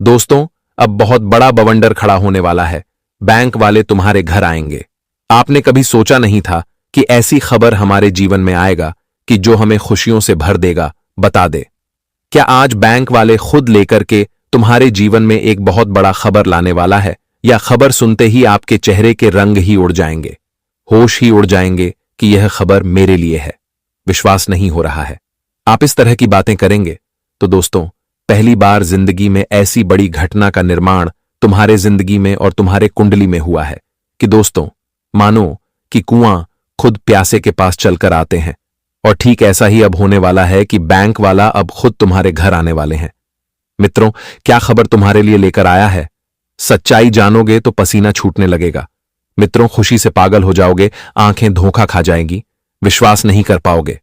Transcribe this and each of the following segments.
दोस्तों, अब बहुत बड़ा बवंडर खड़ा होने वाला है। बैंक वाले तुम्हारे घर आएंगे। आपने कभी सोचा नहीं था कि ऐसी खबर हमारे जीवन में आएगा कि जो हमें खुशियों से भर देगा। बता दे, क्या आज बैंक वाले खुद लेकर के तुम्हारे जीवन में एक बहुत बड़ा खबर लाने वाला है, या खबर सुनते ही आपके चेहरे के रंग ही उड़ जाएंगे, होश ही उड़ जाएंगे कि यह खबर मेरे लिए है? विश्वास नहीं हो रहा है। आप इस तरह की बातें करेंगे तो दोस्तों, पहली बार जिंदगी में ऐसी बड़ी घटना का निर्माण तुम्हारे जिंदगी में और तुम्हारे कुंडली में हुआ है कि दोस्तों, मानो कि कुआं खुद प्यासे के पास चलकर आते हैं। और ठीक ऐसा ही अब होने वाला है कि बैंक वाला अब खुद तुम्हारे घर आने वाले हैं। मित्रों, क्या खबर तुम्हारे लिए लेकर आया है? सच्चाई जानोगे तो पसीना छूटने लगेगा। मित्रों, खुशी से पागल हो जाओगे, आंखें धोखा खा जाएंगी, विश्वास नहीं कर पाओगे।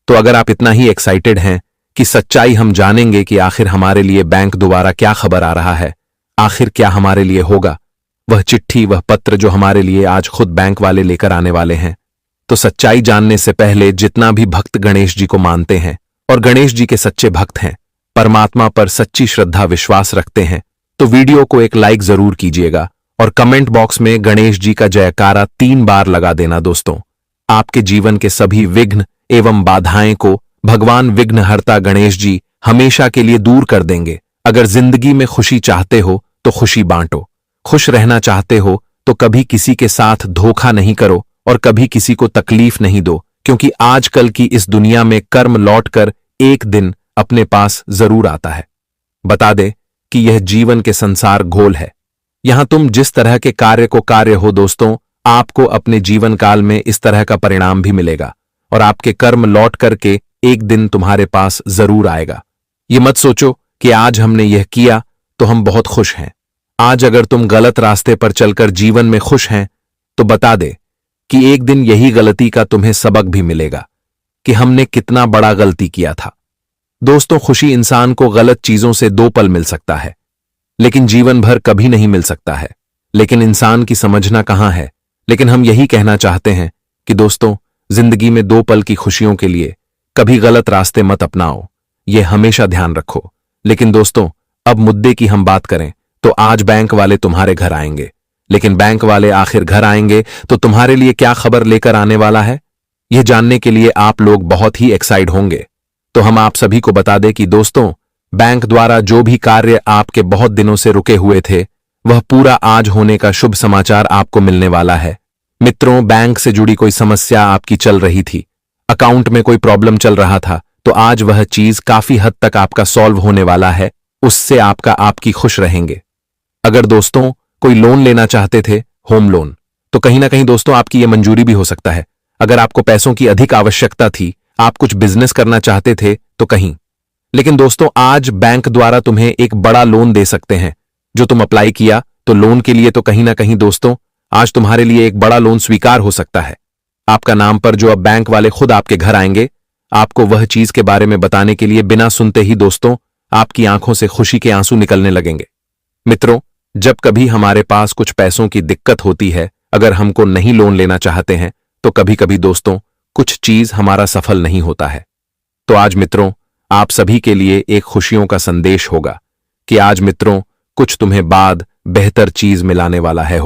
तो अगर आप इतना ही एक्साइटेड हैं कि सच्चाई हम जानेंगे कि आखिर हमारे लिए बैंक दोबारा क्या खबर आ रहा है, आखिर क्या हमारे लिए होगा, वह चिट्ठी, वह पत्र जो हमारे लिए आज खुद बैंक वाले लेकर आने वाले हैं, तो सच्चाई जानने से पहले जितना भी भक्त गणेश जी को मानते हैं और गणेश जी के सच्चे भक्त हैं, परमात्मा पर सच्ची श्रद्धा विश्वास रखते हैं, तो वीडियो को एक लाइक जरूर कीजिएगा और कमेंट बॉक्स में गणेश जी का जयकारा 3 बार लगा देना। दोस्तों, आपके जीवन के सभी विघ्न एवं बाधाएं को भगवान विघ्नहर्ता गणेश जी हमेशा के लिए दूर कर देंगे। अगर जिंदगी में खुशी चाहते हो तो खुशी बांटो, खुश रहना चाहते हो तो कभी किसी के साथ धोखा नहीं करो और कभी किसी को तकलीफ नहीं दो, क्योंकि आजकल की इस दुनिया में कर्म लौटकर एक दिन अपने पास जरूर आता है। बता दे कि यह जीवन के संसार घोल है। यहां तुम जिस तरह के कार्य को कार्य हो दोस्तों, आपको अपने जीवन काल में इस तरह का परिणाम भी मिलेगा और आपके कर्म लौट करके एक दिन तुम्हारे पास जरूर आएगा। ये मत सोचो कि आज हमने यह किया तो हम बहुत खुश हैं। आज अगर तुम गलत रास्ते पर चलकर जीवन में खुश हैं तो बता दे कि एक दिन यही गलती का तुम्हें सबक भी मिलेगा कि हमने कितना बड़ा गलती किया था। दोस्तों, खुशी इंसान को गलत चीजों से 2 पल मिल सकता है, लेकिन जीवन भर कभी नहीं मिल सकता है। लेकिन इंसान की समझना कहां है। लेकिन हम यही कहना चाहते हैं कि दोस्तों, जिंदगी में 2 पल की खुशियों के लिए कभी गलत रास्ते मत अपनाओ, यह हमेशा ध्यान रखो। लेकिन दोस्तों, अब मुद्दे की हम बात करें तो आज बैंक वाले तुम्हारे घर आएंगे। लेकिन बैंक वाले आखिर घर आएंगे तो तुम्हारे लिए क्या खबर लेकर आने वाला है, यह जानने के लिए आप लोग बहुत ही एक्साइट होंगे। तो हम आप सभी को बता दें कि दोस्तों, बैंक द्वारा जो भी कार्य आपके बहुत दिनों से रुके हुए थे, वह पूरा आज होने का शुभ समाचार आपको मिलने वाला है। मित्रों, बैंक से जुड़ी कोई समस्या आपकी चल रही थी, अकाउंट में कोई प्रॉब्लम चल रहा था, तो आज वह चीज काफी हद तक आपका सॉल्व होने वाला है। उससे आपकी खुश रहेंगे। अगर दोस्तों कोई लोन लेना चाहते थे, होम लोन, तो कहीं ना कहीं दोस्तों आपकी यह मंजूरी भी हो सकता है। अगर आपको पैसों की अधिक आवश्यकता थी, आप कुछ बिजनेस करना चाहते थे, तो कहीं। लेकिन दोस्तों, आज बैंक द्वारा तुम्हें एक बड़ा लोन दे सकते हैं। जो तुम अप्लाई किया तो लोन के लिए, तो कहीं ना कहीं दोस्तों आज तुम्हारे लिए एक बड़ा लोन स्वीकार हो सकता है आपका नाम पर, जो अब बैंक वाले खुद आपके घर आएंगे आपको वह चीज के बारे में बताने के लिए। बिना सुनते ही दोस्तों आपकी आंखों से खुशी के आंसू निकलने लगेंगे। मित्रों, जब कभी हमारे पास कुछ पैसों की दिक्कत होती है, अगर हमको नहीं लोन लेना चाहते हैं, तो कभी कभी दोस्तों कुछ चीज हमारा सफल नहीं होता है। तो आज मित्रों, आप सभी के लिए एक खुशियों का संदेश होगा कि आज मित्रों कुछ तुम्हें बाद बेहतर चीज मिलाने वाला है,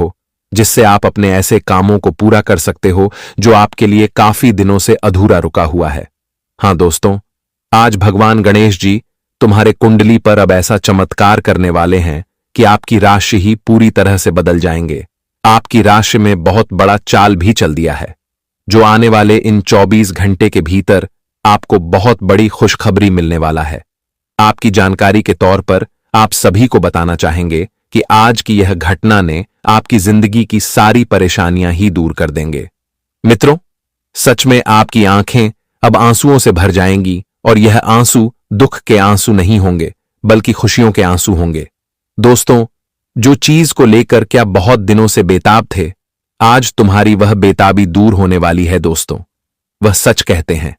जिससे आप अपने ऐसे कामों को पूरा कर सकते हो जो आपके लिए काफी दिनों से अधूरा रुका हुआ है। हां दोस्तों, आज भगवान गणेश जी तुम्हारे कुंडली पर अब ऐसा चमत्कार करने वाले हैं कि आपकी राशि ही पूरी तरह से बदल जाएंगे। आपकी राशि में बहुत बड़ा चाल भी चल दिया है, जो आने वाले इन 24 घंटे के भीतर आपको बहुत बड़ी खुशखबरी मिलने वाला है। आपकी जानकारी के तौर पर आप सभी को बताना चाहेंगे कि आज की यह घटना ने आपकी जिंदगी की सारी परेशानियां ही दूर कर देंगे। मित्रों, सच में आपकी आंखें अब आंसुओं से भर जाएंगी और यह आंसू दुख के आंसू नहीं होंगे, बल्कि खुशियों के आंसू होंगे। दोस्तों, जो चीज को लेकर क्या बहुत दिनों से बेताब थे, आज तुम्हारी वह बेताबी दूर होने वाली है। दोस्तों, वह सच कहते हैं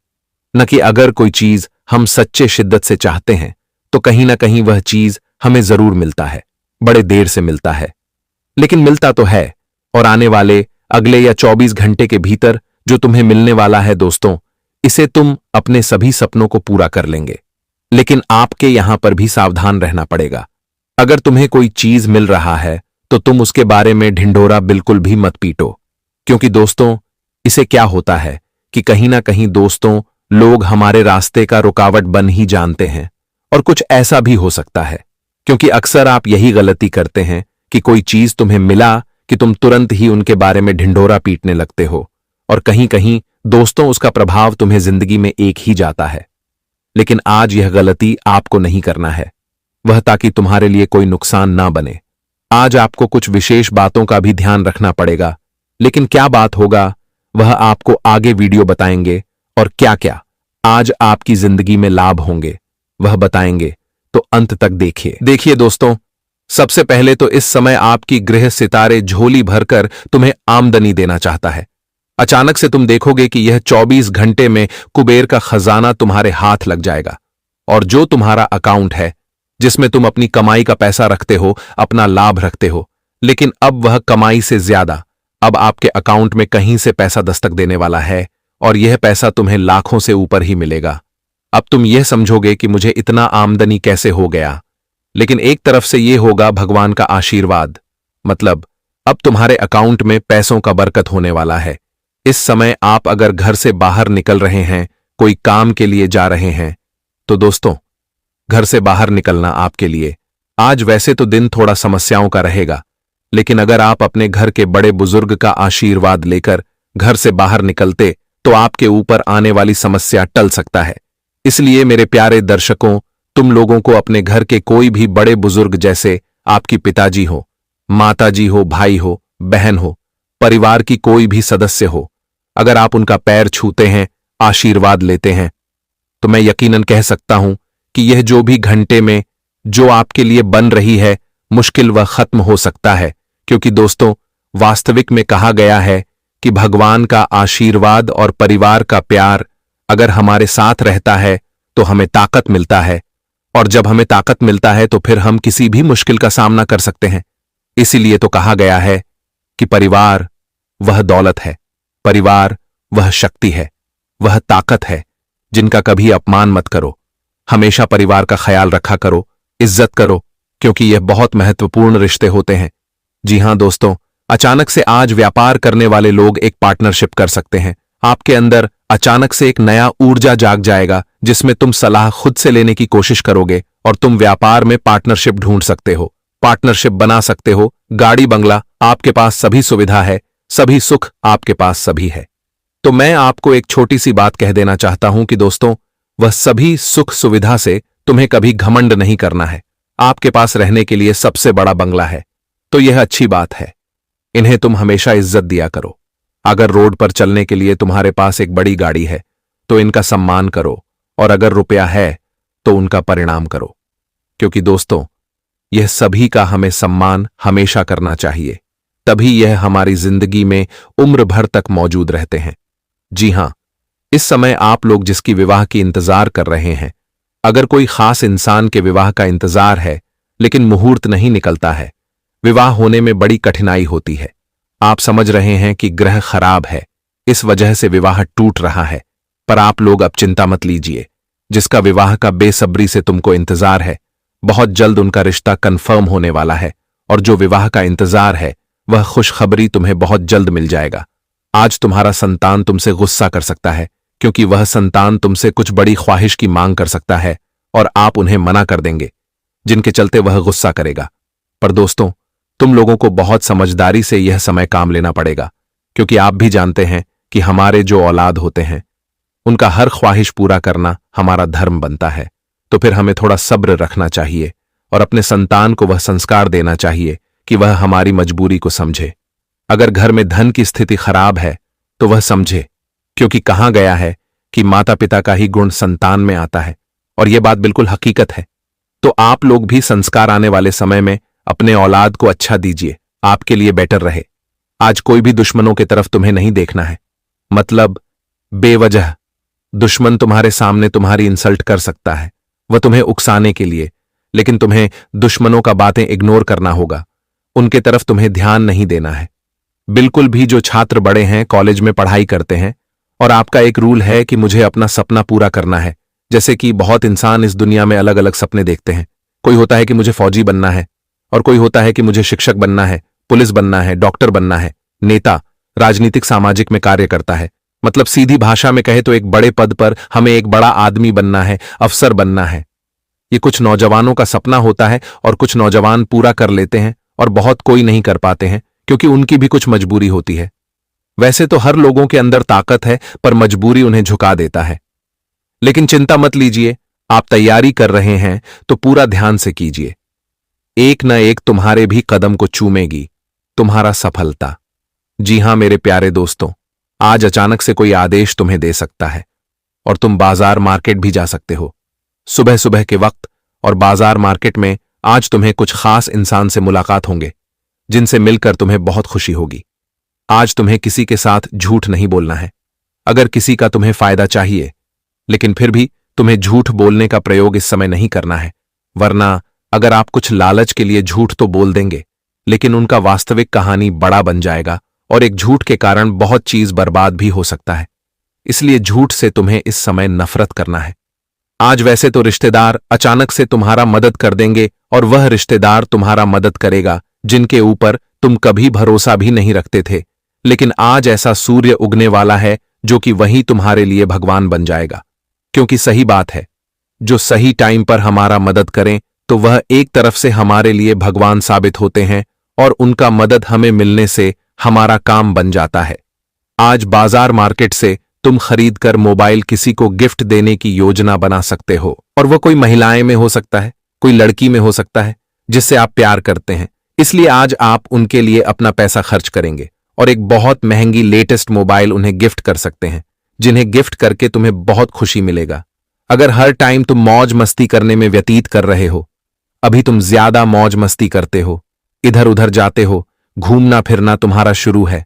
न कि अगर कोई चीज हम सच्चे शिद्दत से चाहते हैं तो कहीं ना कहीं वह चीज हमें जरूर मिलता है, बड़े देर से मिलता है, लेकिन मिलता तो है। और आने वाले अगले या 24 घंटे के भीतर जो तुम्हें मिलने वाला है दोस्तों, इसे तुम अपने सभी सपनों को पूरा कर लेंगे। लेकिन आपके यहां पर भी सावधान रहना पड़ेगा। अगर तुम्हें कोई चीज मिल रहा है तो तुम उसके बारे में ढिंढोरा बिल्कुल भी मत पीटो, क्योंकि दोस्तों इसे क्या होता है कि कहीं ना कहीं दोस्तों लोग हमारे रास्ते का रुकावट बन ही जानते हैं। और कुछ ऐसा भी हो सकता है, क्योंकि अक्सर आप यही गलती करते हैं कि कोई चीज तुम्हें मिला कि तुम तुरंत ही उनके बारे में ढिंढोरा पीटने लगते हो, और कहीं कहीं दोस्तों उसका प्रभाव तुम्हें जिंदगी में एक ही जाता है। लेकिन आज यह गलती आपको नहीं करना है, वह ताकि तुम्हारे लिए कोई नुकसान ना बने। आज आपको कुछ विशेष बातों का भी ध्यान रखना पड़ेगा, लेकिन क्या बात होगा वह आपको आगे वीडियो बताएंगे, और क्या क्या आज आपकी जिंदगी में लाभ होंगे वह बताएंगे, तो अंत तक देखिए दोस्तों, सबसे पहले तो इस समय आपकी गृह सितारे झोली भरकर तुम्हें आमदनी देना चाहता है। अचानक से तुम देखोगे कि यह 24 घंटे में कुबेर का खजाना तुम्हारे हाथ लग जाएगा, और जो तुम्हारा अकाउंट है जिसमें तुम अपनी कमाई का पैसा रखते हो, अपना लाभ रखते हो, लेकिन अब वह कमाई से ज्यादा अब आपके अकाउंट में कहीं से पैसा दस्तक देने वाला है, और यह पैसा तुम्हें लाखों से ऊपर ही मिलेगा। अब तुम यह समझोगे कि मुझे इतना आमदनी कैसे हो गया, लेकिन एक तरफ से यह होगा भगवान का आशीर्वाद। मतलब अब तुम्हारे अकाउंट में पैसों का बरकत होने वाला है। इस समय आप अगर घर से बाहर निकल रहे हैं, कोई काम के लिए जा रहे हैं, तो दोस्तों घर से बाहर निकलना आपके लिए आज वैसे तो दिन थोड़ा समस्याओं का रहेगा, लेकिन अगर आप अपने घर के बड़े बुजुर्ग का आशीर्वाद लेकर घर से बाहर निकलते तो आपके ऊपर आने वाली समस्या टल सकता है। इसलिए मेरे प्यारे दर्शकों, तुम लोगों को अपने घर के कोई भी बड़े बुजुर्ग, जैसे आपकी पिताजी हो, माताजी हो, भाई हो, बहन हो, परिवार की कोई भी सदस्य हो, अगर आप उनका पैर छूते हैं, आशीर्वाद लेते हैं, तो मैं यकीनन कह सकता हूं कि यह जो भी घंटे में जो आपके लिए बन रही है मुश्किल वह खत्म हो सकता है। क्योंकि दोस्तों वास्तविक में कहा गया है कि भगवान का आशीर्वाद और परिवार का प्यार अगर हमारे साथ रहता है तो हमें ताकत मिलता है, और जब हमें ताकत मिलता है तो फिर हम किसी भी मुश्किल का सामना कर सकते हैं। इसीलिए तो कहा गया है कि परिवार वह दौलत है, परिवार वह शक्ति है, वह ताकत है जिनका कभी अपमान मत करो। हमेशा परिवार का ख्याल रखा करो, इज्जत करो, क्योंकि यह बहुत महत्वपूर्ण रिश्ते होते हैं। जी हां दोस्तों, अचानक से आज व्यापार करने वाले लोग एक पार्टनरशिप कर सकते हैं। आपके अंदर अचानक से एक नया ऊर्जा जाग जाएगा, जिसमें तुम सलाह खुद से लेने की कोशिश करोगे, और तुम व्यापार में पार्टनरशिप ढूंढ सकते हो, पार्टनरशिप बना सकते हो। गाड़ी बंगला आपके पास सभी सुविधा है, सभी सुख आपके पास सभी है। तो मैं आपको एक छोटी सी बात कह देना चाहता हूं कि दोस्तों वह सभी सुख सुविधा से तुम्हें कभी घमंड नहीं करना है। आपके पास रहने के लिए सबसे बड़ा बंगला है, तो यह अच्छी बात है। इन्हें तुम हमेशा इज्जत दिया करो। अगर रोड पर चलने के लिए तुम्हारे पास एक बड़ी गाड़ी है तो इनका सम्मान करो, और अगर रुपया है तो उनका परिणाम करो, क्योंकि दोस्तों यह सभी का हमें सम्मान हमेशा करना चाहिए, तभी यह हमारी जिंदगी में उम्र भर तक मौजूद रहते हैं। जी हां, इस समय आप लोग जिसकी विवाह की इंतजार कर रहे हैं, अगर कोई खास इंसान के विवाह का इंतजार है लेकिन मुहूर्त नहीं निकलता है, विवाह होने में बड़ी कठिनाई होती है, आप समझ रहे हैं कि ग्रह खराब है, इस वजह से विवाह टूट रहा है, पर आप लोग अब चिंता मत लीजिए। जिसका विवाह का बेसब्री से तुमको इंतजार है, बहुत जल्द उनका रिश्ता कंफर्म होने वाला है, और जो विवाह का इंतजार है वह खुशखबरी तुम्हें बहुत जल्द मिल जाएगा। आज तुम्हारा संतान तुमसे गुस्सा कर सकता है, क्योंकि वह संतान तुमसे कुछ बड़ी ख्वाहिश की मांग कर सकता है और आप उन्हें मना कर देंगे, जिनके चलते वह गुस्सा करेगा। पर दोस्तों तुम लोगों को बहुत समझदारी से यह समय काम लेना पड़ेगा, क्योंकि आप भी जानते हैं कि हमारे जो औलाद होते हैं उनका हर ख्वाहिश पूरा करना हमारा धर्म बनता है। तो फिर हमें थोड़ा सब्र रखना चाहिए और अपने संतान को वह संस्कार देना चाहिए कि वह हमारी मजबूरी को समझे। अगर घर में धन की स्थिति खराब है तो वह समझे, क्योंकि कहा गया है कि माता पिता का ही गुण संतान में आता है, और यह बात बिल्कुल हकीकत है। तो आप लोग भी संस्कार आने वाले समय में अपने औलाद को अच्छा दीजिए, आपके लिए बेटर रहे। आज कोई भी दुश्मनों की तरफ तुम्हें नहीं देखना है। मतलब बेवजह दुश्मन तुम्हारे सामने तुम्हारी इंसल्ट कर सकता है, वह तुम्हें उकसाने के लिए, लेकिन तुम्हें दुश्मनों का बातें इग्नोर करना होगा, उनके तरफ तुम्हें ध्यान नहीं देना है। बिल्कुल भी जो छात्र बड़े हैं, कॉलेज में पढ़ाई करते हैं, और आपका एक रूल है कि मुझे अपना सपना पूरा करना है, जैसे कि बहुत इंसान इस दुनिया में अलग अलग सपने देखते हैं, कोई होता है कि मुझे फौजी बनना है, और कोई होता है कि मुझे शिक्षक बनना है, पुलिस बनना है, डॉक्टर बनना है, नेता, राजनीतिक सामाजिक में कार्य करता है। मतलब सीधी भाषा में कहे तो एक बड़े पद पर हमें एक बड़ा आदमी बनना है, अफसर बनना है। ये कुछ नौजवानों का सपना होता है और कुछ नौजवान पूरा कर लेते हैं और बहुत कोई नहीं कर पाते हैं क्योंकि उनकी भी कुछ मजबूरी होती है। वैसे तो हर लोगों के अंदर ताकत है पर मजबूरी उन्हें झुका देता है। लेकिन चिंता मत लीजिए, आप तैयारी कर रहे हैं तो पूरा ध्यान से कीजिए। एक न एक तुम्हारे भी कदम को चूमेगी तुम्हारा सफलता। जी हां मेरे प्यारे दोस्तों, आज अचानक से कोई आदेश तुम्हें दे सकता है और तुम बाजार मार्केट भी जा सकते हो। सुबह सुबह के वक्त और बाजार मार्केट में आज तुम्हें कुछ खास इंसान से मुलाकात होंगे जिनसे मिलकर तुम्हें बहुत खुशी होगी। आज तुम्हें किसी के साथ झूठ नहीं बोलना है। अगर किसी का तुम्हें फायदा चाहिए, लेकिन फिर भी तुम्हें झूठ बोलने का प्रयोग इस समय नहीं करना है, वरना अगर आप कुछ लालच के लिए झूठ तो बोल देंगे लेकिन उनका वास्तविक कहानी बड़ा बन जाएगा और एक झूठ के कारण बहुत चीज बर्बाद भी हो सकता है। इसलिए झूठ से तुम्हें इस समय नफरत करना है। आज वैसे तो रिश्तेदार अचानक से तुम्हारा मदद कर देंगे और वह रिश्तेदार तुम्हारा मदद करेगा जिनके ऊपर तुम कभी भरोसा भी नहीं रखते थे, लेकिन आज ऐसा सूर्य उगने वाला है जो कि वही तुम्हारे लिए भगवान बन जाएगा। क्योंकि सही बात है, जो सही टाइम पर हमारा मदद करें तो वह एक तरफ से हमारे लिए भगवान साबित होते हैं और उनका मदद हमें मिलने से हमारा काम बन जाता है। आज बाजार मार्केट से तुम खरीद कर मोबाइल किसी को गिफ्ट देने की योजना बना सकते हो, और वह कोई महिलाएं में हो सकता है, कोई लड़की में हो सकता है जिससे आप प्यार करते हैं। इसलिए आज आप उनके लिए अपना पैसा खर्च करेंगे और एक बहुत महंगी लेटेस्ट मोबाइल उन्हें गिफ्ट कर सकते हैं, जिन्हें गिफ्ट करके तुम्हें बहुत खुशी मिलेगा। अगर हर टाइम तुम मौज मस्ती करने में व्यतीत कर रहे हो, अभी तुम ज्यादा मौज मस्ती करते हो, इधर उधर जाते हो, घूमना फिरना तुम्हारा शुरू है,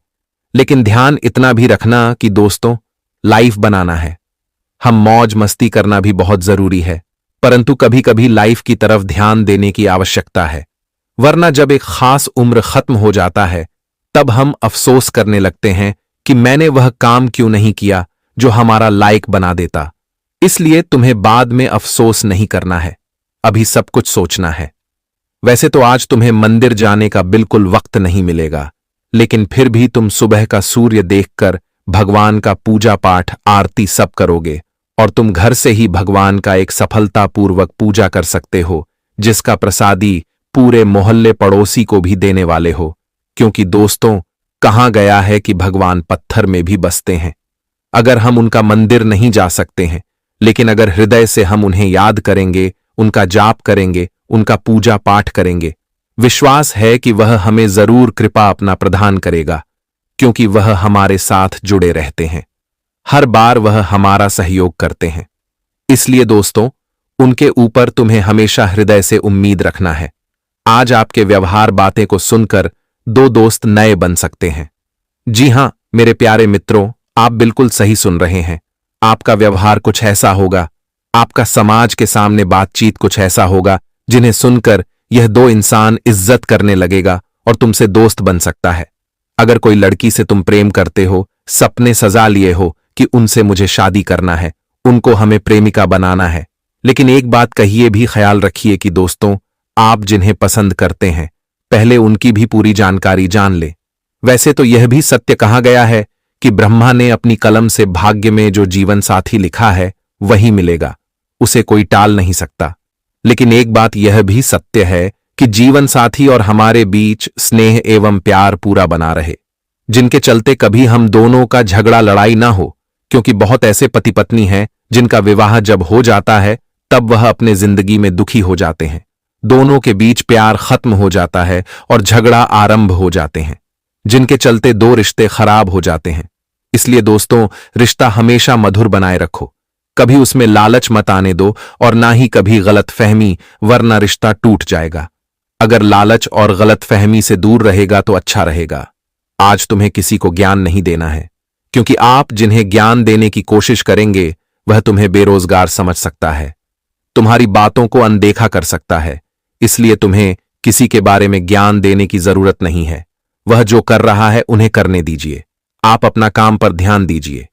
लेकिन ध्यान इतना भी रखना कि दोस्तों, लाइफ बनाना है। हम मौज मस्ती करना भी बहुत जरूरी है, परंतु कभी कभी लाइफ की तरफ ध्यान देने की आवश्यकता है, वरना जब एक खास उम्र खत्म हो जाता है तब हम अफसोस करने लगते हैं कि मैंने वह काम क्यों नहीं किया जो हमारा लायक बना देता। इसलिए तुम्हें बाद में अफसोस नहीं करना है, अभी सब कुछ सोचना है। वैसे तो आज तुम्हें मंदिर जाने का बिल्कुल वक्त नहीं मिलेगा, लेकिन फिर भी तुम सुबह का सूर्य देखकर भगवान का पूजा पाठ आरती सब करोगे और तुम घर से ही भगवान का एक सफलतापूर्वक पूजा कर सकते हो, जिसका प्रसादी पूरे मोहल्ले पड़ोसी को भी देने वाले हो। क्योंकि दोस्तों, कहाँ गया है कि भगवान पत्थर में भी बसते हैं। अगर हम उनका मंदिर नहीं जा सकते हैं, लेकिन अगर हृदय से हम उन्हें याद करेंगे, उनका जाप करेंगे, उनका पूजा पाठ करेंगे, विश्वास है कि वह हमें जरूर कृपा अपना प्रदान करेगा, क्योंकि वह हमारे साथ जुड़े रहते हैं। हर बार वह हमारा सहयोग करते हैं। इसलिए दोस्तों, उनके ऊपर तुम्हें हमेशा हृदय से उम्मीद रखना है। आज आपके व्यवहार बातें को सुनकर दो दोस्त नए बन सकते हैं। जी हां मेरे प्यारे मित्रों, आप बिल्कुल सही सुन रहे हैं। आपका व्यवहार कुछ ऐसा होगा, आपका समाज के सामने बातचीत कुछ ऐसा होगा जिन्हें सुनकर यह दो इंसान इज्जत करने लगेगा और तुमसे दोस्त बन सकता है। अगर कोई लड़की से तुम प्रेम करते हो, सपने सजा लिए हो कि उनसे मुझे शादी करना है, उनको हमें प्रेमिका बनाना है, लेकिन एक बात कहिए भी ख्याल रखिए कि दोस्तों, आप जिन्हें पसंद करते हैं पहले उनकी भी पूरी जानकारी जान ले। वैसे तो यह भी सत्य कहा गया है कि ब्रह्मा ने अपनी कलम से भाग्य में जो जीवन साथी लिखा है वही मिलेगा, उसे कोई टाल नहीं सकता। लेकिन एक बात यह भी सत्य है कि जीवन साथी और हमारे बीच स्नेह एवं प्यार पूरा बना रहे, जिनके चलते कभी हम दोनों का झगड़ा लड़ाई ना हो। क्योंकि बहुत ऐसे पति पत्नी हैं जिनका विवाह जब हो जाता है तब वह अपने जिंदगी में दुखी हो जाते हैं, दोनों के बीच प्यार खत्म हो जाता है और झगड़ा आरंभ हो जाते हैं, जिनके चलते दो रिश्ते खराब हो जाते हैं। इसलिए दोस्तों, रिश्ता हमेशा मधुर बनाए रखो, कभी उसमें लालच मत आने दो और ना ही कभी गलतफहमी, वरना रिश्ता टूट जाएगा। अगर लालच और गलतफहमी से दूर रहेगा तो अच्छा रहेगा। आज तुम्हें किसी को ज्ञान नहीं देना है, क्योंकि आप जिन्हें ज्ञान देने की कोशिश करेंगे वह तुम्हें बेरोजगार समझ सकता है, तुम्हारी बातों को अनदेखा कर सकता है। इसलिए तुम्हें किसी के बारे में ज्ञान देने की जरूरत नहीं है। वह जो कर रहा है उन्हें करने दीजिए, आप अपना काम पर ध्यान दीजिए।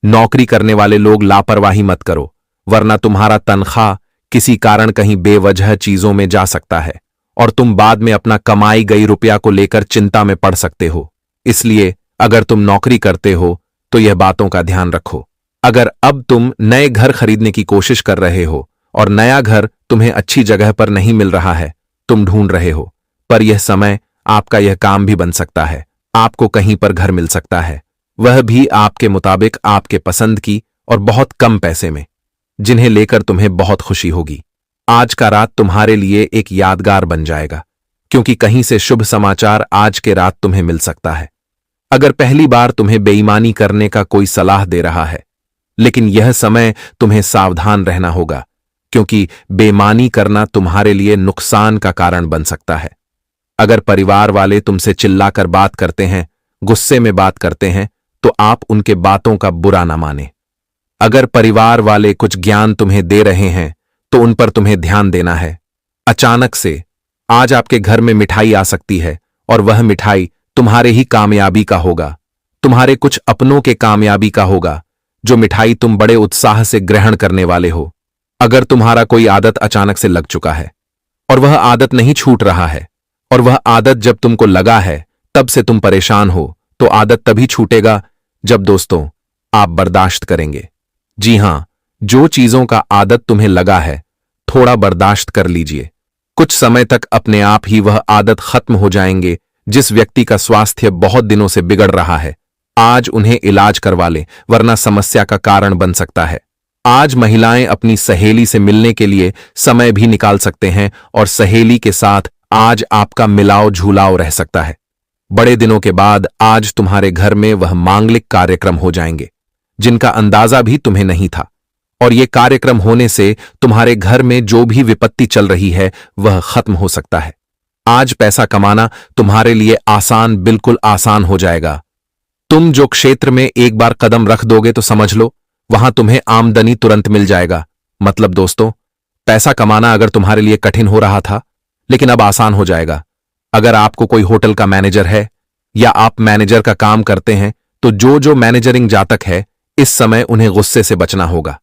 नौकरी करने वाले लोग लापरवाही मत करो, वरना तुम्हारा तनख्वाह किसी कारण कहीं बेवजह चीजों में जा सकता है और तुम बाद में अपना कमाई गई रुपया को लेकर चिंता में पड़ सकते हो। इसलिए अगर तुम नौकरी करते हो तो यह बातों का ध्यान रखो। अगर अब तुम नए घर खरीदने की कोशिश कर रहे हो और नया घर तुम्हें अच्छी जगह पर नहीं मिल रहा है, तुम ढूंढ रहे हो, पर यह समय आपका यह काम भी बन सकता है। आपको कहीं पर घर मिल सकता है, वह भी आपके मुताबिक आपके पसंद की और बहुत कम पैसे में, जिन्हें लेकर तुम्हें बहुत खुशी होगी। आज का रात तुम्हारे लिए एक यादगार बन जाएगा, क्योंकि कहीं से शुभ समाचार आज के रात तुम्हें मिल सकता है। अगर पहली बार तुम्हें बेईमानी करने का कोई सलाह दे रहा है, लेकिन यह समय तुम्हें सावधान रहना होगा, क्योंकि बेईमानी करना तुम्हारे लिए नुकसान का कारण बन सकता है। अगर परिवार वाले तुमसे चिल्लाकर बात करते हैं, गुस्से में बात करते हैं, तो आप उनके बातों का बुरा ना माने। अगर परिवार वाले कुछ ज्ञान तुम्हें दे रहे हैं तो उन पर तुम्हें ध्यान देना है। अचानक से आज आपके घर में मिठाई आ सकती है और वह मिठाई तुम्हारे ही कामयाबी का होगा, तुम्हारे कुछ अपनों के कामयाबी का होगा, जो मिठाई तुम बड़े उत्साह से ग्रहण करने वाले हो। अगर तुम्हारा कोई आदत अचानक से लग चुका है और वह आदत नहीं छूट रहा है, और वह आदत जब तुमको लगा है तब से तुम परेशान हो, तो आदत तभी छूटेगा जब दोस्तों आप बर्दाश्त करेंगे। जी हां, जो चीजों का आदत तुम्हें लगा है, थोड़ा बर्दाश्त कर लीजिए। कुछ समय तक अपने आप ही वह आदत खत्म हो जाएंगे। जिस व्यक्ति का स्वास्थ्य बहुत दिनों से बिगड़ रहा है, आज उन्हें इलाज करवा लें, वरना समस्या का कारण बन सकता है। आज महिलाएं अपनी सहेली से मिलने के लिए समय भी निकाल सकते हैं और सहेली के साथ आज आपका मिलाव झूलाव रह सकता है। बड़े दिनों के बाद आज तुम्हारे घर में वह मांगलिक कार्यक्रम हो जाएंगे जिनका अंदाजा भी तुम्हें नहीं था, और ये कार्यक्रम होने से तुम्हारे घर में जो भी विपत्ति चल रही है वह खत्म हो सकता है। आज पैसा कमाना तुम्हारे लिए आसान, बिल्कुल आसान हो जाएगा। तुम जो क्षेत्र में एक बार कदम रख दोगे तो समझ लो वहां तुम्हें आमदनी तुरंत मिल जाएगा। मतलब दोस्तों, पैसा कमाना अगर तुम्हारे लिए कठिन हो रहा था, लेकिन अब आसान हो जाएगा। अगर आपको कोई होटल का मैनेजर है या आप मैनेजर का काम करते हैं, तो जो मैनेजरिंग जातक है, इस समय उन्हें गुस्से से बचना होगा,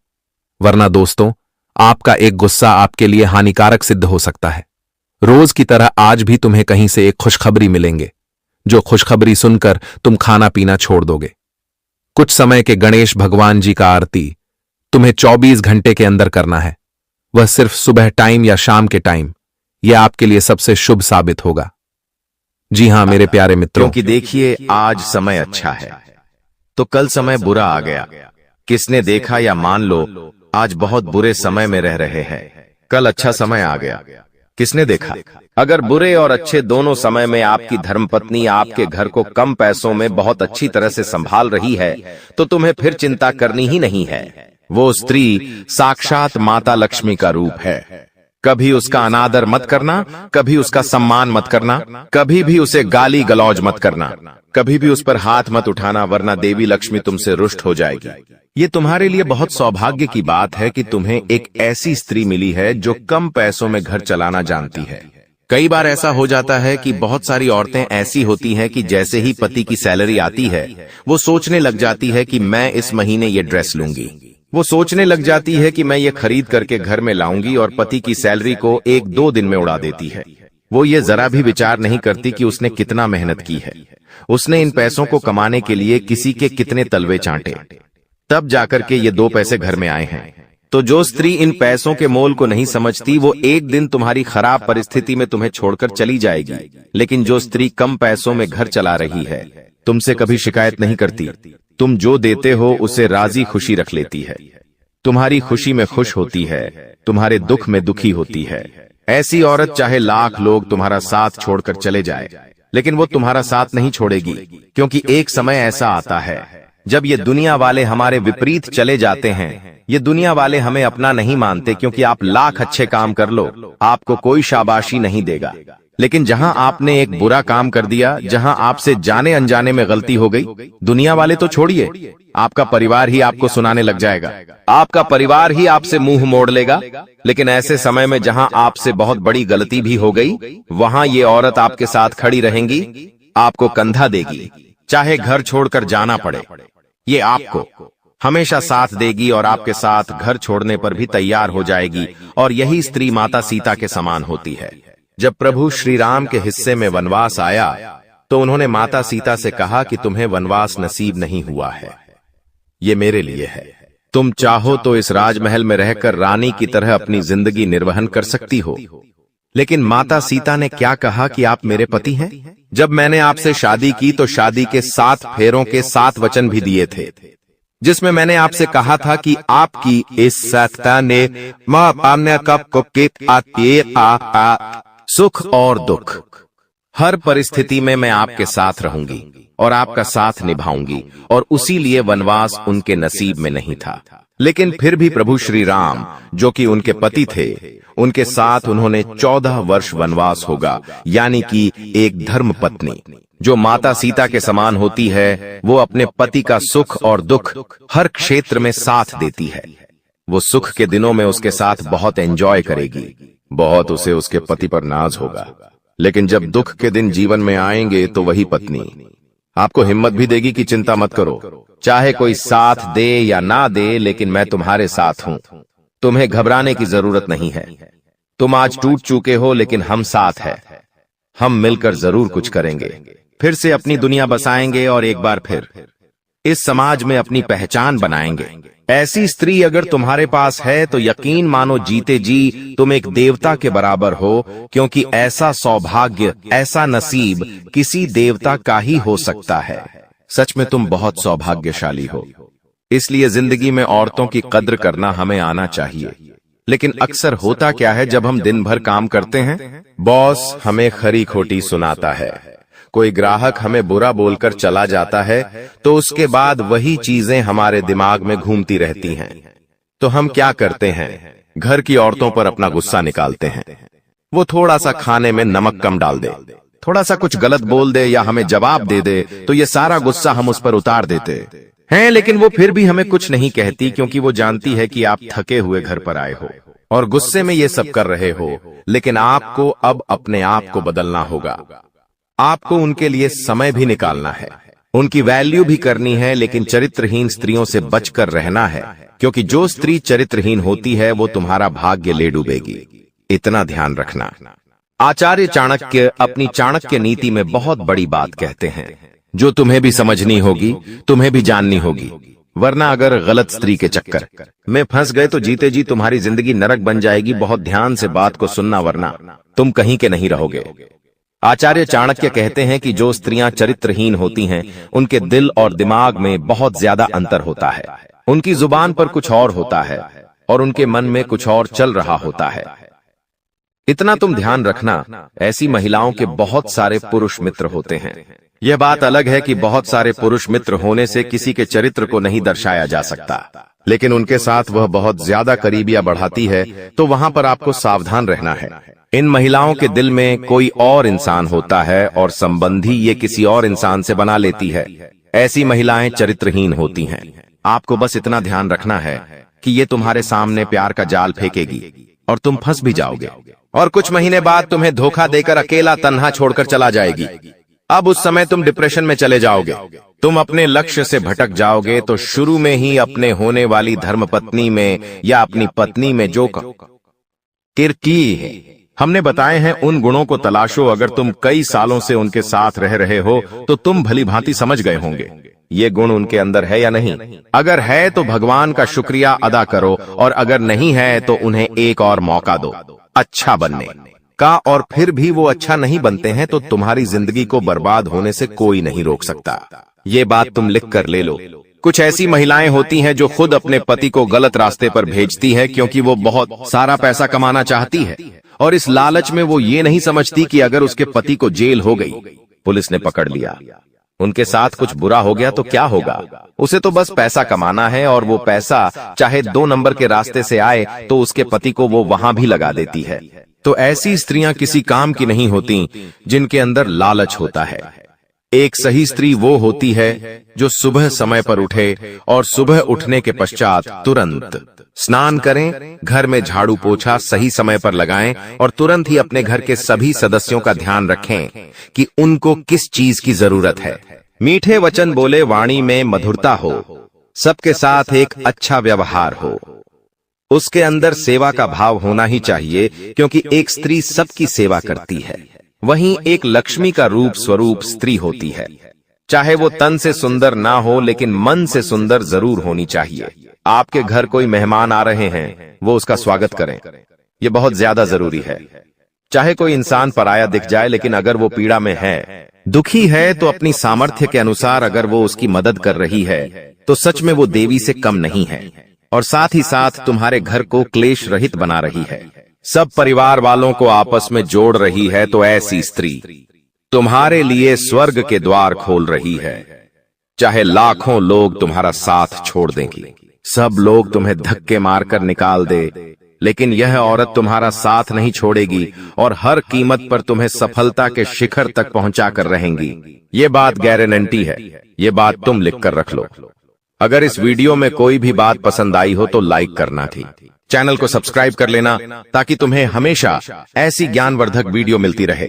वरना दोस्तों आपका एक गुस्सा आपके लिए हानिकारक सिद्ध हो सकता है। रोज की तरह आज भी तुम्हें कहीं से एक खुशखबरी मिलेंगे, जो खुशखबरी सुनकर तुम खाना पीना छोड़ दोगे। कुछ समय के गणेश भगवान जी का आरती तुम्हें 24 घंटे के अंदर करना है, वह सिर्फ सुबह टाइम या शाम के टाइम। यह आपके लिए सबसे शुभ साबित होगा। जी हां मेरे प्यारे मित्रों, क्योंकि देखिए आज समय अच्छा है तो कल समय बुरा आ गया। किसने देखा या मान लो आज बहुत बुरे समय में रह रहे हैं, कल अच्छा समय आ गया। किसने देखा? अगर बुरे और अच्छे दोनों समय में आपकी धर्मपत्नी आपके घर को कम पैसों में बहुत अच्छी तरह से संभाल रही है, तो तुम्हें फिर चिंता करनी ही नहीं है। वो स्त्री साक्षात माता लक्ष्मी का रूप है। कभी उसका अनादर मत करना, कभी उसका सम्मान मत करना, कभी भी उसे गाली गलौज मत करना, कभी भी उस पर हाथ मत उठाना, वरना देवी लक्ष्मी तुमसे रुष्ट हो जाएगी। ये तुम्हारे लिए बहुत सौभाग्य की बात है कि तुम्हें एक ऐसी स्त्री मिली है जो कम पैसों में घर चलाना जानती है। कई बार ऐसा हो जाता है कि बहुत सारी औरतें ऐसी होती हैं कि जैसे ही पति की सैलरी आती है, वो सोचने लग जाती है कि मैं इस महीने ये ड्रेस लूंगी। वो सोचने लग जाती है कि मैं ये खरीद करके घर में लाऊंगी, और पति की सैलरी को 1-2 दिन में उड़ा देती है। वो ये जरा भी विचार नहीं करती कि उसने कितना मेहनत की है, उसने इन पैसों को कमाने के लिए किसी के कितने तलवे चाटे, तब जाकर के ये 2 पैसे घर में आए हैं। तो जो स्त्री इन पैसों के मोल को नहीं समझती, वो एक दिन तुम्हारी खराब परिस्थिति में तुम्हें छोड़कर चली जाएगी। लेकिन जो स्त्री कम पैसों में घर चला रही है, तुमसे कभी शिकायत नहीं करती, तुम जो देते हो उसे राजी खुशी रख लेती है, तुम्हारी खुशी में खुश होती है, तुम्हारे दुख में दुखी होती है। ऐसी औरत चाहे लाख लोग तुम्हारा साथ छोड़कर चले जाए, लेकिन वो तुम्हारा साथ नहीं छोड़ेगी, क्योंकि एक समय ऐसा आता है जब ये दुनिया वाले हमारे विपरीत चले जाते हैं। ये दुनिया वाले हमें अपना नहीं मानते, क्योंकि आप लाख अच्छे काम कर लो, आपको कोई शाबाशी नहीं देगा। लेकिन जहां आपने एक बुरा काम कर दिया, जहां आपसे जाने अनजाने में गलती हो गई, दुनिया वाले तो छोड़िए, आपका परिवार ही आपको सुनाने लग जाएगा, आपका परिवार ही आपसे मुंह मोड़ लेगा। लेकिन ऐसे समय में जहां आपसे बहुत बड़ी गलती भी हो गई, वहां ये औरत आपके साथ खड़ी रहेंगी, आपको कंधा देगी, चाहे घर छोड़कर जाना पड़े। ये आपको हमेशा साथ देगी और आपके साथ घर छोड़ने पर भी तैयार हो जाएगी, और यही स्त्री माता सीता के समान होती है। जब प्रभु श्री राम के हिस्से में वनवास आया तो उन्होंने माता सीता से कहा कि तुम्हें वनवास नसीब नहीं हुआ है, ये मेरे लिए है। तुम चाहो तो इस राजमहल में रहकर रानी की तरह अपनी जिंदगी निर्वहन कर सकती हो। लेकिन माता सीता ने क्या कहा कि आप मेरे पति हैं? जब मैंने आपसे शादी की तो शादी के 7 फेरों के 7 वचन भी दिए थे, जिसमें मैंने आपसे कहा था कि आपकी इस सत्ता ने सुख और दुख हर परिस्थिति में मैं आपके साथ रहूंगी और आपका साथ निभाऊंगी, और उसी लिए वनवास उनके नसीब में नहीं था। लेकिन फिर भी प्रभु श्री राम, जो कि उनके पति थे, उनके साथ उन्होंने 14 वर्ष वनवास होगा, यानी कि एक धर्म पत्नी जो माता सीता के समान होती है, वो अपने पति का सुख और दुख हर क्षेत्र में साथ देती है। वो सुख के दिनों में उसके साथ बहुत एंजॉय करेगी, बहुत उसे उसके पति पर नाज होगा। लेकिन जब दुख के दिन जीवन में आएंगे तो वही पत्नी आपको हिम्मत भी देगी कि चिंता मत करो, चाहे कोई साथ दे या ना दे, लेकिन मैं तुम्हारे साथ हूं, तुम्हें घबराने की जरूरत नहीं है। तुम आज टूट चुके हो, लेकिन हम साथ हैं, हम मिलकर जरूर कुछ करेंगे, फिर से अपनी दुनिया बसाएंगे और एक बार फिर इस समाज में अपनी पहचान बनाएंगे। ऐसी स्त्री अगर तुम्हारे पास है तो यकीन मानो जीते जी तुम एक देवता के बराबर हो, क्योंकि ऐसा सौभाग्य, ऐसा नसीब किसी देवता का ही हो सकता है। सच में तुम बहुत सौभाग्यशाली हो। इसलिए जिंदगी में औरतों की कद्र करना हमें आना चाहिए। लेकिन अक्सर होता क्या है, जब हम दिन भर काम करते हैं, बॉस हमें खरी खोटी सुनाता है, कोई ग्राहक हमें बुरा बोलकर चला जाता है, तो उसके बाद वही चीजें हमारे दिमाग में घूमती रहती हैं। तो हम क्या करते हैं, घर की औरतों पर अपना गुस्सा निकालते हैं। वो थोड़ा सा खाने में नमक कम डाल दे, थोड़ा सा कुछ गलत बोल दे या हमें जवाब दे दे, तो ये सारा गुस्सा हम उस पर उतार देते हैं। लेकिन वो फिर भी हमें कुछ नहीं कहती, क्योंकि वो जानती है कि आप थके हुए घर पर आए हो और गुस्से में ये सब कर रहे हो। लेकिन आपको अब अपने आप को बदलना होगा। आपको उनके लिए समय भी निकालना है, उनकी वैल्यू भी करनी है, लेकिन चरित्रहीन स्त्रियों से बचकर रहना है, क्योंकि जो स्त्री चरित्रहीन होती है वो तुम्हारा भाग्य ले डूबेगी। इतना ध्यान रखना। आचार्य चाणक्य अपनी चाणक्य नीति में बहुत बड़ी बात कहते हैं, जो तुम्हें भी समझनी होगी, तुम्हें भी जाननी होगी। वरना अगर गलत स्त्री के चक्कर में फंस गए तो जीते जी तुम्हारी जिंदगी नरक बन जाएगी। बहुत ध्यान से बात को सुनना, वरना तुम कहीं के नहीं रहोगे। आचार्य चाणक्य कहते हैं कि जो स्त्रियां चरित्रहीन होती हैं, उनके दिल और दिमाग में बहुत ज्यादा अंतर होता है। उनकी जुबान पर कुछ और होता है और उनके मन में कुछ और चल रहा होता है। इतना तुम ध्यान रखना। ऐसी महिलाओं के बहुत सारे पुरुष मित्र होते हैं। यह बात अलग है कि बहुत सारे पुरुष मित्र होने से किसी के चरित्र को नहीं दर्शाया जा सकता, लेकिन उनके साथ वह बहुत ज्यादा करीबियां बढ़ाती है, तो वहां पर आपको सावधान रहना है। इन महिलाओं के दिल में कोई और इंसान होता है और संबंधी ये किसी और इंसान से बना लेती है। ऐसी महिलाएं चरित्रहीन होती हैं। आपको बस इतना ध्यान रखना है कि ये तुम्हारे सामने प्यार का जाल फेंकेगी और तुम फंस भी जाओगे, और कुछ महीने बाद तुम्हें धोखा देकर अकेला तन्हा छोड़कर चला जाएगी। अब उस समय तुम डिप्रेशन में चले जाओगे, तुम अपने लक्ष्य से भटक जाओगे। तो शुरू में ही अपने होने वाली धर्मपत्नी में या अपनी पत्नी में जो किरकी है हमने बताए हैं, उन गुणों को तलाशो। अगर तुम कई सालों से उनके साथ रह रहे हो तो तुम भली भांति समझ गए होंगे ये गुण उनके अंदर है या नहीं। अगर है तो भगवान का शुक्रिया अदा करो, और अगर नहीं है तो उन्हें एक और मौका दो अच्छा बनने का। और फिर भी वो अच्छा नहीं बनते हैं तो तुम्हारी जिंदगी को बर्बाद होने से कोई नहीं रोक सकता। ये बात तुम लिख कर ले लो। कुछ ऐसी महिलाएं होती हैं जो खुद अपने पति को गलत रास्ते पर भेजती है, क्योंकि वो बहुत सारा पैसा कमाना चाहती है, और इस लालच में वो ये नहीं समझती कि अगर उसके पति को जेल हो गई, पुलिस ने पकड़ लिया, उनके साथ कुछ बुरा हो गया तो क्या होगा। उसे तो बस पैसा कमाना है, और वो पैसा चाहे 2 नंबर के रास्ते से आए तो उसके पति को वो वहां भी लगा देती है। तो ऐसी स्त्रियां किसी काम की नहीं होती जिनके अंदर लालच होता है। एक सही स्त्री वो होती है जो सुबह समय पर उठे और सुबह उठने के पश्चात तुरंत स्नान करें, घर में झाड़ू पोछा सही समय पर लगाएं, और तुरंत ही अपने घर के सभी सदस्यों का ध्यान रखें कि उनको किस चीज की जरूरत है। मीठे वचन बोले, वाणी में मधुरता हो, सबके साथ एक अच्छा व्यवहार हो, उसके अंदर सेवा का भाव होना ही चाहिए, क्योंकि एक स्त्री सबकी सेवा करती है। वहीं एक लक्ष्मी का रूप स्वरूप स्त्री होती है। चाहे वो तन से सुंदर ना हो, लेकिन मन से सुंदर जरूर होनी चाहिए। आपके घर कोई मेहमान आ रहे हैं, वो उसका स्वागत करें, ये बहुत ज्यादा जरूरी है। चाहे कोई इंसान पराया दिख जाए, लेकिन अगर वो पीड़ा में है, दुखी है, तो अपनी सामर्थ्य के अनुसार अगर वो उसकी मदद कर रही है, तो सच में वो देवी से कम नहीं है, और साथ ही साथ तुम्हारे घर को क्लेश रहित बना रही है, सब परिवार वालों को आपस में जोड़ रही है। तो ऐसी स्त्री तुम्हारे लिए स्वर्ग के द्वार खोल रही है। चाहे लाखों लोग तुम्हारा साथ छोड़ देंगी, सब लोग तुम्हें धक्के मारकर निकाल दे, लेकिन यह औरत तुम्हारा साथ नहीं छोड़ेगी और हर कीमत पर तुम्हें सफलता के शिखर तक पहुंचा कर रहेंगी। ये बात गारंटी है, ये बात तुम लिख कर रख लो। अगर इस वीडियो में कोई भी बात पसंद आई हो तो लाइक करना थी, चैनल को सब्सक्राइब कर लेना, ताकि तुम्हें हमेशा ऐसी ज्ञानवर्धक वीडियो मिलती रहे।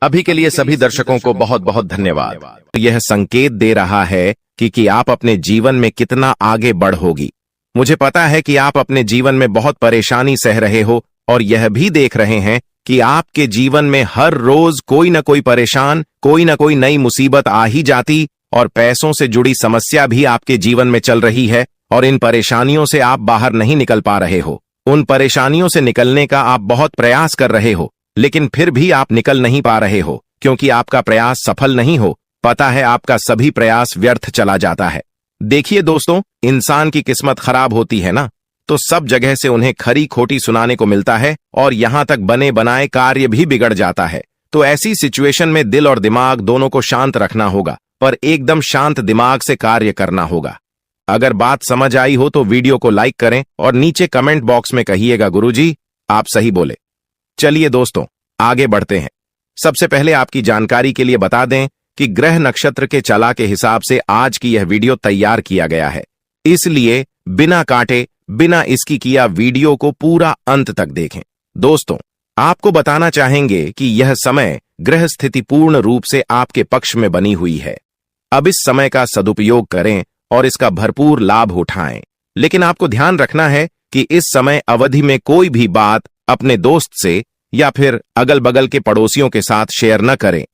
अभी के लिए सभी दर्शकों को बहुत बहुत धन्यवाद। यह संकेत दे रहा है कि आप अपने जीवन में कितना आगे बढ़ोगी। मुझे पता है कि आप अपने जीवन में बहुत परेशानी सह रहे हो, और यह भी देख रहे हैं कि आपके जीवन में हर रोज कोई न कोई परेशान, कोई न कोई नई मुसीबत आ ही जाती, और पैसों से जुड़ी समस्या भी आपके जीवन में चल रही है, और इन परेशानियों से आप बाहर नहीं निकल पा रहे हो। उन परेशानियों से निकलने का आप बहुत प्रयास कर रहे हो, लेकिन फिर भी आप निकल नहीं पा रहे हो, क्योंकि आपका प्रयास सफल नहीं हो। पता है, आपका सभी प्रयास व्यर्थ चला जाता है। देखिए दोस्तों, इंसान की किस्मत खराब होती है ना, तो सब जगह से उन्हें खरी खोटी सुनाने को मिलता है, और यहां तक बने बनाए कार्य भी बिगड़ जाता है। तो ऐसी सिचुएशन में दिल और दिमाग दोनों को शांत रखना होगा, पर एकदम शांत दिमाग से कार्य करना होगा। अगर बात समझ आई हो तो वीडियो को लाइक करें और नीचे कमेंट बॉक्स में कहिएगा गुरुजी आप सही बोले। चलिए दोस्तों, आगे बढ़ते हैं। सबसे पहले आपकी जानकारी के लिए बता दें कि ग्रह नक्षत्र के चला के हिसाब से आज की यह वीडियो तैयार किया गया है, इसलिए बिना काटे बिना इसकी किया वीडियो को पूरा अंत तक देखें। दोस्तों, आपको बताना चाहेंगे कि यह समय ग्रह स्थिति पूर्ण रूप से आपके पक्ष में बनी हुई है। अब इस समय का सदुपयोग करें और इसका भरपूर लाभ उठाएं। लेकिन आपको ध्यान रखना है कि इस समय अवधि में कोई भी बात अपने दोस्त से या फिर अगल बगल के पड़ोसियों के साथ शेयर न करें,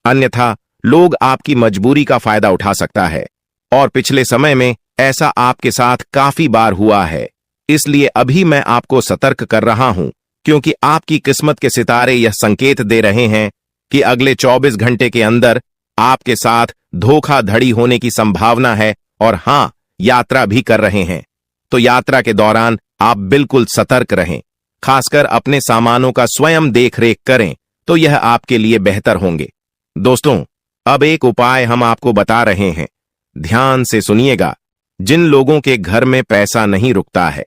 अन्यथा लोग आपकी मजबूरी का फायदा उठा सकता है, और पिछले समय में ऐसा आपके साथ काफी बार हुआ है। इसलिए अभी मैं आपको सतर्क कर रहा हूं, क्योंकि आपकी किस्मत के सितारे यह संकेत दे रहे हैं कि अगले 24 घंटे के अंदर आपके साथ धोखाधड़ी होने की संभावना है, और हां, यात्रा भी कर रहे हैं। तो यात्रा के दौरान आप बिल्कुल सतर्क रहें, खासकर अपने सामानों का स्वयं देखरेख करें, तो यह आपके लिए बेहतर होंगे। दोस्तों, अब एक उपाय हम आपको बता रहे हैं, ध्यान से सुनिएगा। जिन लोगों के घर में पैसा नहीं रुकता है,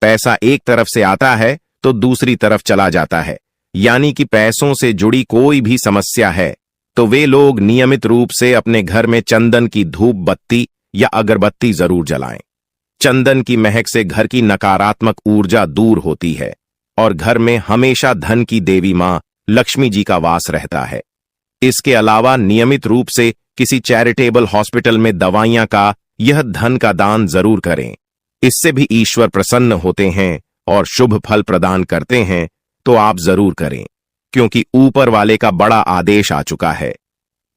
पैसा एक तरफ से आता है तो दूसरी तरफ चला जाता है, यानी कि पैसों से जुड़ी कोई भी समस्या है, तो वे लोग नियमित रूप से अपने घर में चंदन की धूप बत्ती या अगरबत्ती जरूर जलाएं। चंदन की महक से घर की नकारात्मक ऊर्जा दूर होती है, और घर में हमेशा धन की देवी मां लक्ष्मी जी का वास रहता है। इसके अलावा नियमित रूप से किसी चैरिटेबल हॉस्पिटल में दवाइयां का यह धन का दान जरूर करें। इससे भी ईश्वर प्रसन्न होते हैं और शुभ फल प्रदान करते हैं, तो आप जरूर करें, क्योंकि ऊपर वाले का बड़ा आदेश आ चुका है।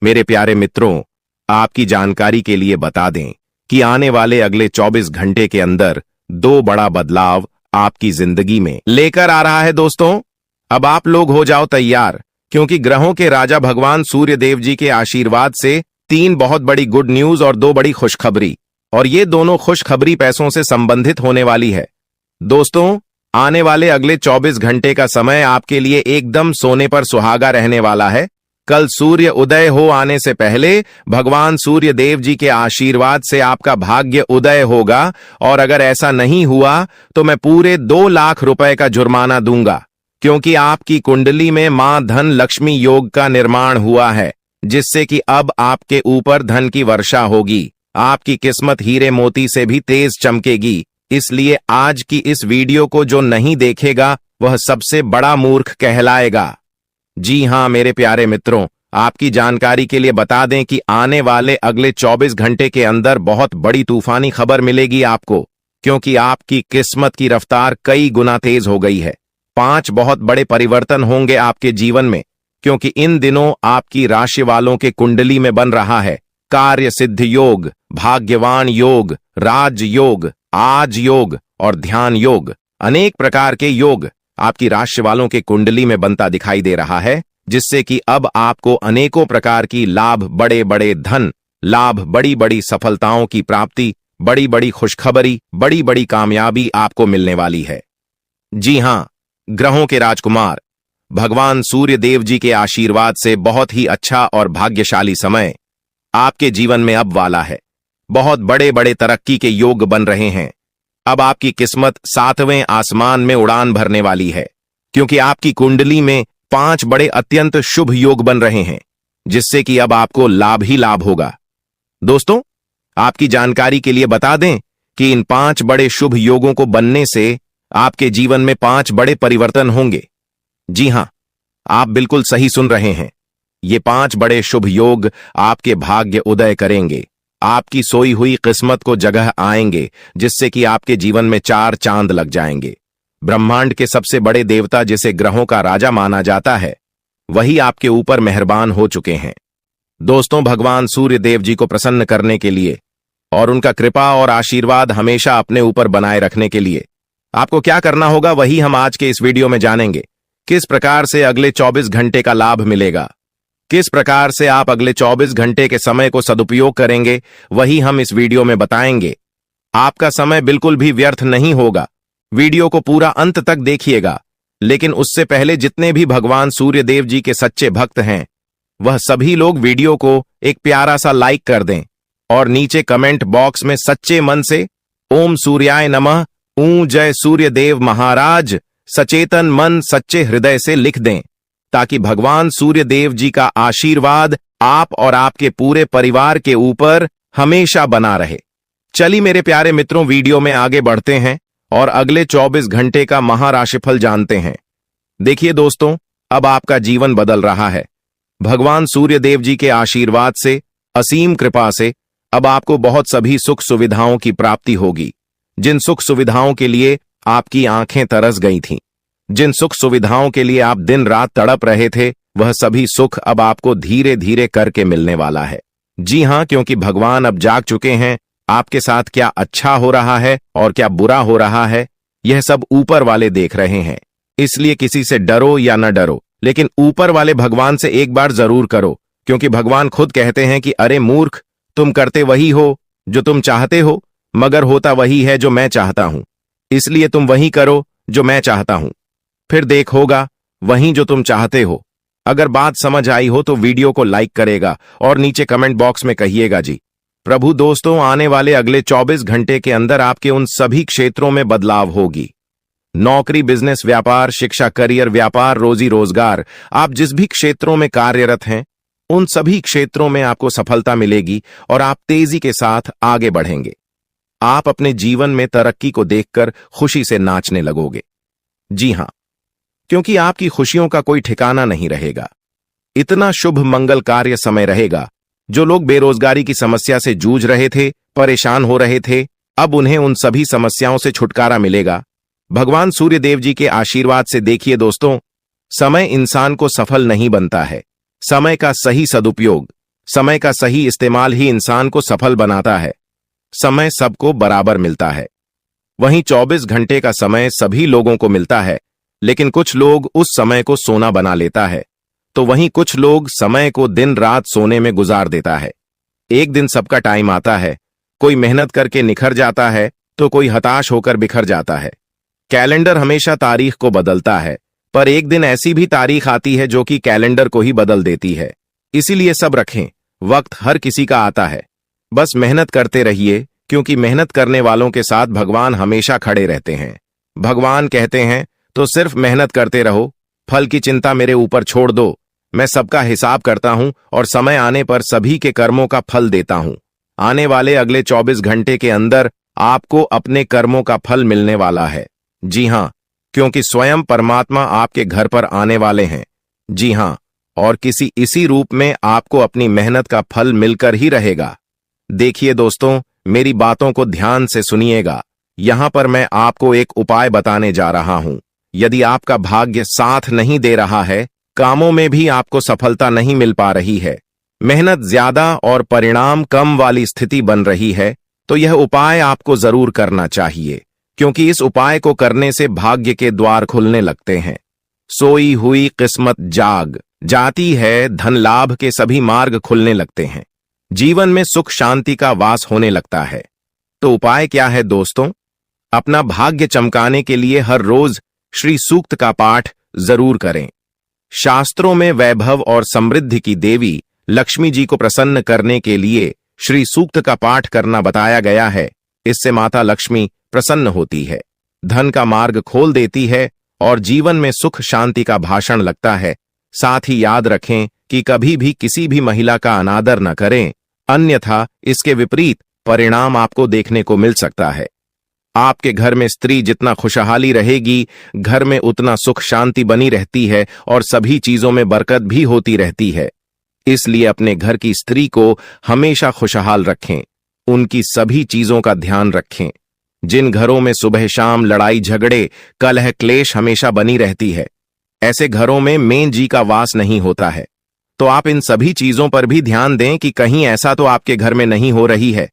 मेरे प्यारे मित्रों, आपकी जानकारी के लिए बता दें कि आने वाले अगले 24 घंटे के अंदर 2 बड़ा बदलाव आपकी जिंदगी में लेकर आ रहा है। दोस्तों, अब आप लोग हो जाओ तैयार, क्योंकि ग्रहों के राजा भगवान सूर्य देव जी के आशीर्वाद से 3 बहुत बड़ी गुड न्यूज और 2 बड़ी खुशखबरी, और ये दोनों खुशखबरी पैसों से संबंधित होने वाली है। दोस्तों, आने वाले अगले 24 घंटे का समय आपके लिए एकदम सोने पर सुहागा रहने वाला है। कल सूर्य उदय हो आने से पहले भगवान सूर्य देव जी के आशीर्वाद से आपका भाग्य उदय होगा, और अगर ऐसा नहीं हुआ तो मैं पूरे 2 लाख रुपए का जुर्माना दूंगा, क्योंकि आपकी कुंडली में मां धन लक्ष्मी योग का निर्माण हुआ है, जिससे कि अब आपके ऊपर धन की वर्षा होगी। आपकी किस्मत हीरे मोती से भी तेज चमकेगी। इसलिए आज की इस वीडियो को जो नहीं देखेगा वह सबसे बड़ा मूर्ख कहलाएगा। जी हां मेरे प्यारे मित्रों, आपकी जानकारी के लिए बता दें कि आने वाले अगले 24 घंटे के अंदर बहुत बड़ी तूफानी खबर मिलेगी आपको, क्योंकि आपकी किस्मत की रफ्तार कई गुना तेज हो गई है। 5 बहुत बड़े परिवर्तन होंगे आपके जीवन में, क्योंकि इन दिनों आपकी राशि वालों के कुंडली में बन रहा है कार्य सिद्ध योग, भाग्यवान योग, राज योग, आज योग और ध्यान योग। अनेक प्रकार के योग आपकी राशि वालों के कुंडली में बनता दिखाई दे रहा है, जिससे कि अब आपको अनेकों प्रकार की लाभ, बड़े बड़े धन लाभ, बड़ी बड़ी सफलताओं की प्राप्ति, बड़ी बड़ी खुशखबरी, बड़ी बड़ी कामयाबी आपको मिलने वाली है। जी हां, ग्रहों के राजकुमार भगवान सूर्य देव जी के आशीर्वाद से बहुत ही अच्छा और भाग्यशाली समय आपके जीवन में अब वाला है। बहुत बड़े बड़े तरक्की के योग बन रहे हैं। अब आपकी किस्मत 7वें आसमान में उड़ान भरने वाली है, क्योंकि आपकी कुंडली में 5 बड़े अत्यंत शुभ योग बन रहे हैं, जिससे कि अब आपको लाभ ही लाभ होगा। दोस्तों, आपकी जानकारी के लिए बता दें कि इन 5 बड़े शुभ योगों को बनने से आपके जीवन में 5 बड़े परिवर्तन होंगे। जी हां, आप बिल्कुल सही सुन रहे हैं। ये 5 बड़े शुभ योग आपके भाग्य उदय करेंगे, आपकी सोई हुई किस्मत को जगह आएंगे, जिससे कि आपके जीवन में 4 चांद लग जाएंगे। ब्रह्मांड के सबसे बड़े देवता, जिसे ग्रहों का राजा माना जाता है, वही आपके ऊपर मेहरबान हो चुके हैं। दोस्तों, भगवान सूर्य देव जी को प्रसन्न करने के लिए और उनका कृपा और आशीर्वाद हमेशा अपने ऊपर बनाए रखने के लिए आपको क्या करना होगा, वही हम आज के इस वीडियो में जानेंगे। किस प्रकार से अगले 24 घंटे का लाभ मिलेगा, किस प्रकार से आप अगले 24 घंटे के समय को सदुपयोग करेंगे, वही हम इस वीडियो में बताएंगे। आपका समय बिल्कुल भी व्यर्थ नहीं होगा। वीडियो को पूरा अंत तक देखिएगा, लेकिन उससे पहले जितने भी भगवान सूर्य देव जी के सच्चे भक्त हैं, वह सभी लोग वीडियो को एक प्यारा सा लाइक कर दें और नीचे कमेंट बॉक्स में सच्चे मन से ओम सूर्याय नमः, ऊ जय सूर्य देव महाराज, सचेतन मन सच्चे हृदय से लिख दें, ताकि भगवान सूर्य देव जी का आशीर्वाद आप और आपके पूरे परिवार के ऊपर हमेशा बना रहे। चलिए मेरे प्यारे मित्रों, वीडियो में आगे बढ़ते हैं और अगले 24 घंटे का महाराशिफल जानते हैं। देखिए दोस्तों, अब आपका जीवन बदल रहा है। भगवान सूर्य देव जी के आशीर्वाद से, असीम कृपा से अब आपको बहुत सभी सुख सुविधाओं की प्राप्ति होगी। जिन सुख सुविधाओं के लिए आपकी आंखें तरस गई थीं, जिन सुख सुविधाओं के लिए आप दिन रात तड़प रहे थे, वह सभी सुख अब आपको धीरे धीरे करके मिलने वाला है। जी हां, क्योंकि भगवान अब जाग चुके हैं। आपके साथ क्या अच्छा हो रहा है और क्या बुरा हो रहा है, यह सब ऊपर वाले देख रहे हैं। इसलिए किसी से डरो या न डरो, लेकिन ऊपर वाले भगवान से एक बार जरूर करो, क्योंकि भगवान खुद कहते हैं कि अरे मूर्ख, तुम करते वही हो जो तुम चाहते हो, मगर होता वही है जो मैं चाहता हूं। इसलिए तुम वही करो जो मैं चाहता हूं, फिर देख होगा वही जो तुम चाहते हो। अगर बात समझ आई हो तो वीडियो को लाइक करेगा और नीचे कमेंट बॉक्स में कहिएगा जी। प्रभु दोस्तों, आने वाले अगले 24 घंटे के अंदर आपके उन सभी क्षेत्रों में बदलाव होगी। नौकरी, बिजनेस, व्यापार, शिक्षा, करियर, व्यापार, रोजी रोजगार, आप जिस भी क्षेत्रों में कार्यरत हैं, उन सभी क्षेत्रों में आपको सफलता मिलेगी और आप तेजी के साथ आगे बढ़ेंगे। आप अपने जीवन में तरक्की को देखकर खुशी से नाचने लगोगे। जी हां, क्योंकि आपकी खुशियों का कोई ठिकाना नहीं रहेगा। इतना शुभ मंगल कार्य समय रहेगा। जो लोग बेरोजगारी की समस्या से जूझ रहे थे, परेशान हो रहे थे, अब उन्हें उन सभी समस्याओं से छुटकारा मिलेगा भगवान सूर्य देव जी के आशीर्वाद से। देखिए दोस्तों, समय इंसान को सफल नहीं बनता है। समय का सही सदुपयोग, समय का सही इस्तेमाल ही इंसान को सफल बनाता है। समय सबको बराबर मिलता है। वहीं 24 घंटे का समय सभी लोगों को मिलता है, लेकिन कुछ लोग उस समय को सोना बना लेता है, तो वहीं कुछ लोग समय को दिन रात सोने में गुजार देता है। एक दिन सबका टाइम आता है, कोई मेहनत करके निखर जाता है तो कोई हताश होकर बिखर जाता है। कैलेंडर हमेशा तारीख को बदलता है, पर एक दिन ऐसी भी तारीख आती है जो कि कैलेंडर को ही बदल देती है। इसीलिए सब रखें, वक्त हर किसी का आता है। बस मेहनत करते रहिए, क्योंकि मेहनत करने वालों के साथ भगवान हमेशा खड़े रहते हैं। भगवान कहते हैं तो सिर्फ मेहनत करते रहो, फल की चिंता मेरे ऊपर छोड़ दो। मैं सबका हिसाब करता हूं और समय आने पर सभी के कर्मों का फल देता हूं। आने वाले अगले 24 घंटे के अंदर आपको अपने कर्मों का फल मिलने वाला है। जी हां, क्योंकि स्वयं परमात्मा आपके घर पर आने वाले हैं। जी हां, और किसी इसी रूप में आपको अपनी मेहनत का फल मिलकर ही रहेगा। देखिए दोस्तों, मेरी बातों को ध्यान से सुनिएगा। यहां पर मैं आपको एक उपाय बताने जा रहा हूं। यदि आपका भाग्य साथ नहीं दे रहा है, कामों में भी आपको सफलता नहीं मिल पा रही है, मेहनत ज्यादा और परिणाम कम वाली स्थिति बन रही है, तो यह उपाय आपको जरूर करना चाहिए, क्योंकि इस उपाय को करने से भाग्य के द्वार खुलने लगते हैं। सोई हुई किस्मत जाग जाती है, धन लाभ के सभी मार्ग खुलने लगते हैं, जीवन में सुख शांति का वास होने लगता है। तो उपाय क्या है दोस्तों? अपना भाग्य चमकाने के लिए हर रोज श्री सूक्त का पाठ जरूर करें। शास्त्रों में वैभव और समृद्धि की देवी लक्ष्मी जी को प्रसन्न करने के लिए श्री सूक्त का पाठ करना बताया गया है। इससे माता लक्ष्मी प्रसन्न होती है, धन का मार्ग खोल देती है और जीवन में सुख शांति का भाषण लगता है। साथ ही याद रखें कि कभी भी किसी भी महिला का अनादर न करें, अन्यथा इसके विपरीत परिणाम आपको देखने को मिल सकता है। आपके घर में स्त्री जितना खुशहाली रहेगी, घर में उतना सुख शांति बनी रहती है और सभी चीजों में बरकत भी होती रहती है। इसलिए अपने घर की स्त्री को हमेशा खुशहाल रखें, उनकी सभी चीजों का ध्यान रखें। जिन घरों में सुबह शाम लड़ाई झगड़े कलह क्लेश हमेशा बनी रहती है, ऐसे घरों में मेन जी का वास नहीं होता है। तो आप इन सभी चीजों पर भी ध्यान दें कि कहीं ऐसा तो आपके घर में नहीं हो रही है।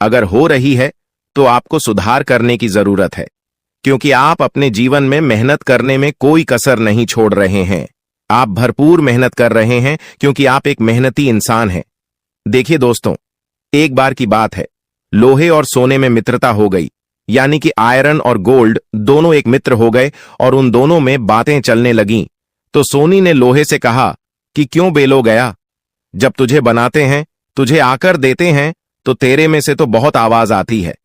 अगर हो रही है तो आपको सुधार करने की जरूरत है, क्योंकि आप अपने जीवन में मेहनत करने में कोई कसर नहीं छोड़ रहे हैं। आप भरपूर मेहनत कर रहे हैं क्योंकि आप एक मेहनती इंसान हैं। देखिए दोस्तों, एक बार की बात है, लोहे और सोने में मित्रता हो गई, यानी कि आयरन और गोल्ड दोनों एक मित्र हो गए और उन दोनों में बातें चलने लगीं। तो सोनी ने लोहे से कहा कि क्यों बेलो गया, जब तुझे बनाते हैं, तुझे आकर देते हैं, तो तेरे में से तो बहुत आवाज आती है,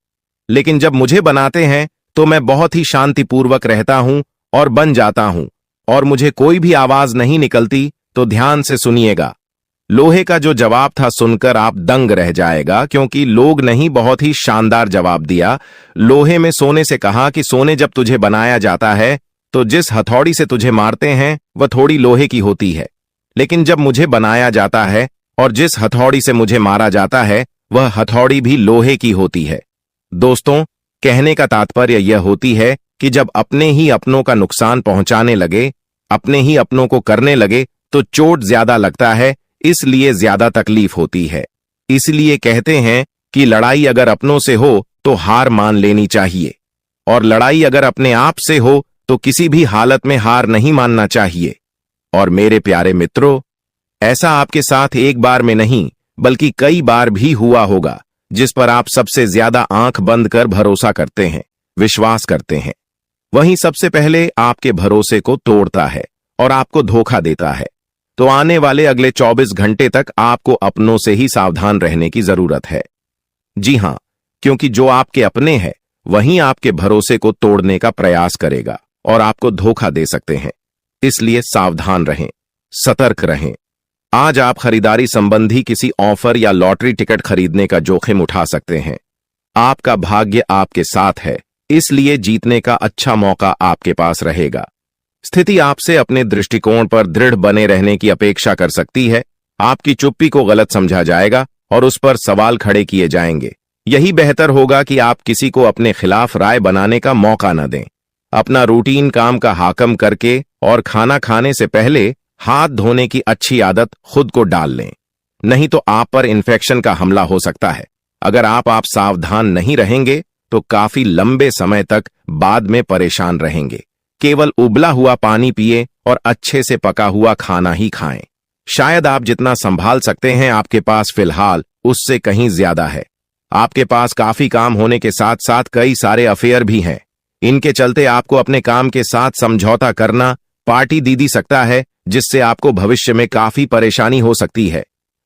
लेकिन जब मुझे बनाते हैं तो मैं बहुत ही शांतिपूर्वक रहता हूं और बन जाता हूं, और मुझे कोई भी आवाज नहीं निकलती। तो ध्यान से सुनिएगा। लोहे का जो जवाब था सुनकर आप दंग रह जाएगा, क्योंकि लोग नहीं, बहुत ही शानदार जवाब दिया। लोहे में सोने से कहा कि सोने, जब तुझे बनाया जाता है तो जिस हथौड़ी से तुझे मारते हैं वह थोड़ी लोहे की होती है, लेकिन जब मुझे बनाया जाता है और जिस हथौड़ी से मुझे मारा जाता है वह हथौड़ी भी लोहे की होती है। दोस्तों, कहने का तात्पर्य यह होती है कि जब अपने ही अपनों का नुकसान पहुंचाने लगे, अपने ही अपनों को करने लगे, तो चोट ज्यादा लगता है, इसलिए ज्यादा तकलीफ होती है। इसलिए कहते हैं कि लड़ाई अगर अपनों से हो तो हार मान लेनी चाहिए, और लड़ाई अगर अपने आप से हो तो किसी भी हालत में हार नहीं मानना चाहिए। और मेरे प्यारे मित्रों, ऐसा आपके साथ एक बार में नहीं बल्कि कई बार भी हुआ होगा, जिस पर आप सबसे ज्यादा आंख बंद कर भरोसा करते हैं, विश्वास करते हैं, वहीं सबसे पहले आपके भरोसे को तोड़ता है और आपको धोखा देता है। तो आने वाले अगले 24 घंटे तक आपको अपनों से ही सावधान रहने की जरूरत है। जी हां, क्योंकि जो आपके अपने हैं वहीं आपके भरोसे को तोड़ने का प्रयास करेगा और आपको धोखा दे सकते हैं। इसलिए सावधान रहें, सतर्क रहें। आज आप खरीदारी संबंधी किसी ऑफर या लॉटरी टिकट खरीदने का जोखिम उठा सकते हैं। आपका भाग्य आपके साथ है, इसलिए जीतने का अच्छा मौका आपके पास रहेगा। स्थिति आपसे अपने दृष्टिकोण पर दृढ़ बने रहने की अपेक्षा कर सकती है। आपकी चुप्पी को गलत समझा जाएगा और उस पर सवाल खड़े किए जाएंगे। यही बेहतर होगा कि आप किसी को अपने खिलाफ राय बनाने का मौका न दें। अपना रूटीन काम का हाकम करके और खाना खाने से पहले हाथ धोने की अच्छी आदत खुद को डाल लें, नहीं तो आप पर इन्फेक्शन का हमला हो सकता है। अगर आप सावधान नहीं रहेंगे तो काफी लंबे समय तक बाद में परेशान रहेंगे। केवल उबला हुआ पानी पिए और अच्छे से पका हुआ खाना ही खाएं। शायद आप जितना संभाल सकते हैं आपके पास फिलहाल उससे कहीं ज्यादा है। आपके पास काफी काम होने के साथ साथ कई सारे अफेयर भी हैं। इनके चलते आपको अपने काम के साथ समझौता करना पार्टी दे सकता है, जिससे आपको भविष्य में काफी परेशानी हो सकती है।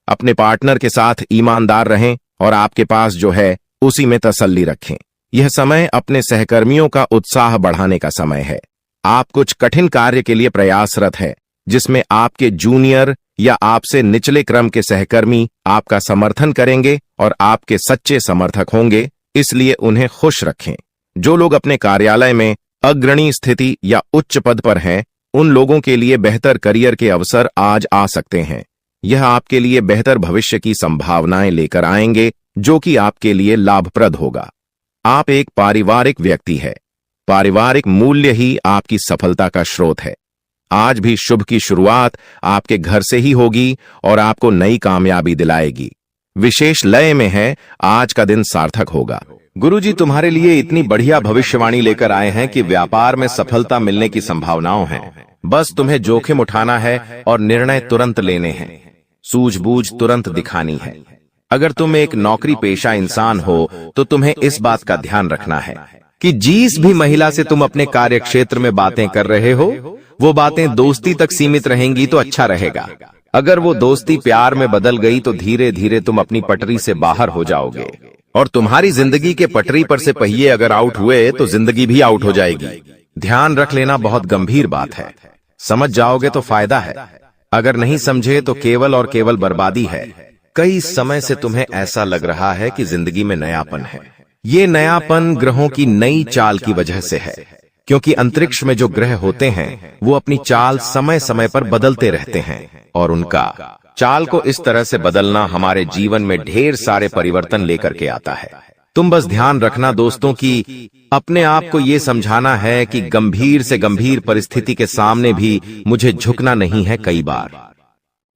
अपने पार्टनर के साथ ईमानदार रहें और आपके पास जो है उसी में तसल्ली रखें। यह समय अपने सहकर्मियों का उत्साह बढ़ाने का समय है। आप कुछ कठिन कार्य के लिए प्रयासरत हैं, जिसमें आपके जूनियर या आपसे निचले क्रम के सहकर्मी आपका समर्थन करेंगे और आपके सच्चे समर्थक होंगे, इसलिए उन्हें खुश रखें। जो लोग अपने कार्यालय में अग्रणी स्थिति या उच्च पद पर हैं, उन लोगों के लिए बेहतर करियर के अवसर आज आ सकते हैं। यह आपके लिए बेहतर भविष्य की संभावनाएं लेकर आएंगे, जो कि आपके लिए लाभप्रद होगा। आप एक पारिवारिक व्यक्ति है। पारिवारिक मूल्य ही आपकी सफलता का स्रोत है। आज भी शुभ की शुरुआत आपके घर से ही होगी और आपको नई कामयाबी दिलाएगी। विशेष लय में है, आज का दिन सार्थक होगा। गुरुजी तुम्हारे लिए इतनी बढ़िया भविष्यवाणी लेकर आए हैं कि व्यापार में सफलता मिलने की संभावनाओं हैं। बस तुम्हें जोखिम उठाना है और निर्णय तुरंत लेने हैं। सूझबूझ तुरंत दिखानी है। अगर तुम एक नौकरी पेशा इंसान हो तो तुम्हें इस बात का ध्यान रखना है कि जिस भी महिला से तुम अपने कार्य क्षेत्र में बातें कर रहे हो, वो बातें दोस्ती तक सीमित रहेंगी तो अच्छा रहेगा। अगर वो दोस्ती प्यार में बदल गई तो धीरे धीरे तुम अपनी पटरी से बाहर हो जाओगे और तुम्हारी जिंदगी के पटरी पर से पहिए अगर आउट हुए तो जिंदगी भी आउट हो जाएगी। ध्यान रख लेना बहुत गंभीर बात है। समझ जाओगे तो फायदा है, अगर नहीं समझे तो केवल और केवल बर्बादी है। कई समय से तुम्हें ऐसा लग रहा है कि जिंदगी में नयापन है। ये नयापन ग्रहों की नई चाल की वजह से है, क्योंकि अंतरिक्ष में जो ग्रह होते हैं वो अपनी चाल समय समय पर बदलते रहते हैं और उनका चाल को इस तरह से बदलना हमारे जीवन में ढेर सारे परिवर्तन लेकर के आता है। तुम बस ध्यान रखना दोस्तों कि अपने आप को ये समझाना है कि गंभीर से गंभीर परिस्थिति के सामने भी मुझे झुकना नहीं है। कई बार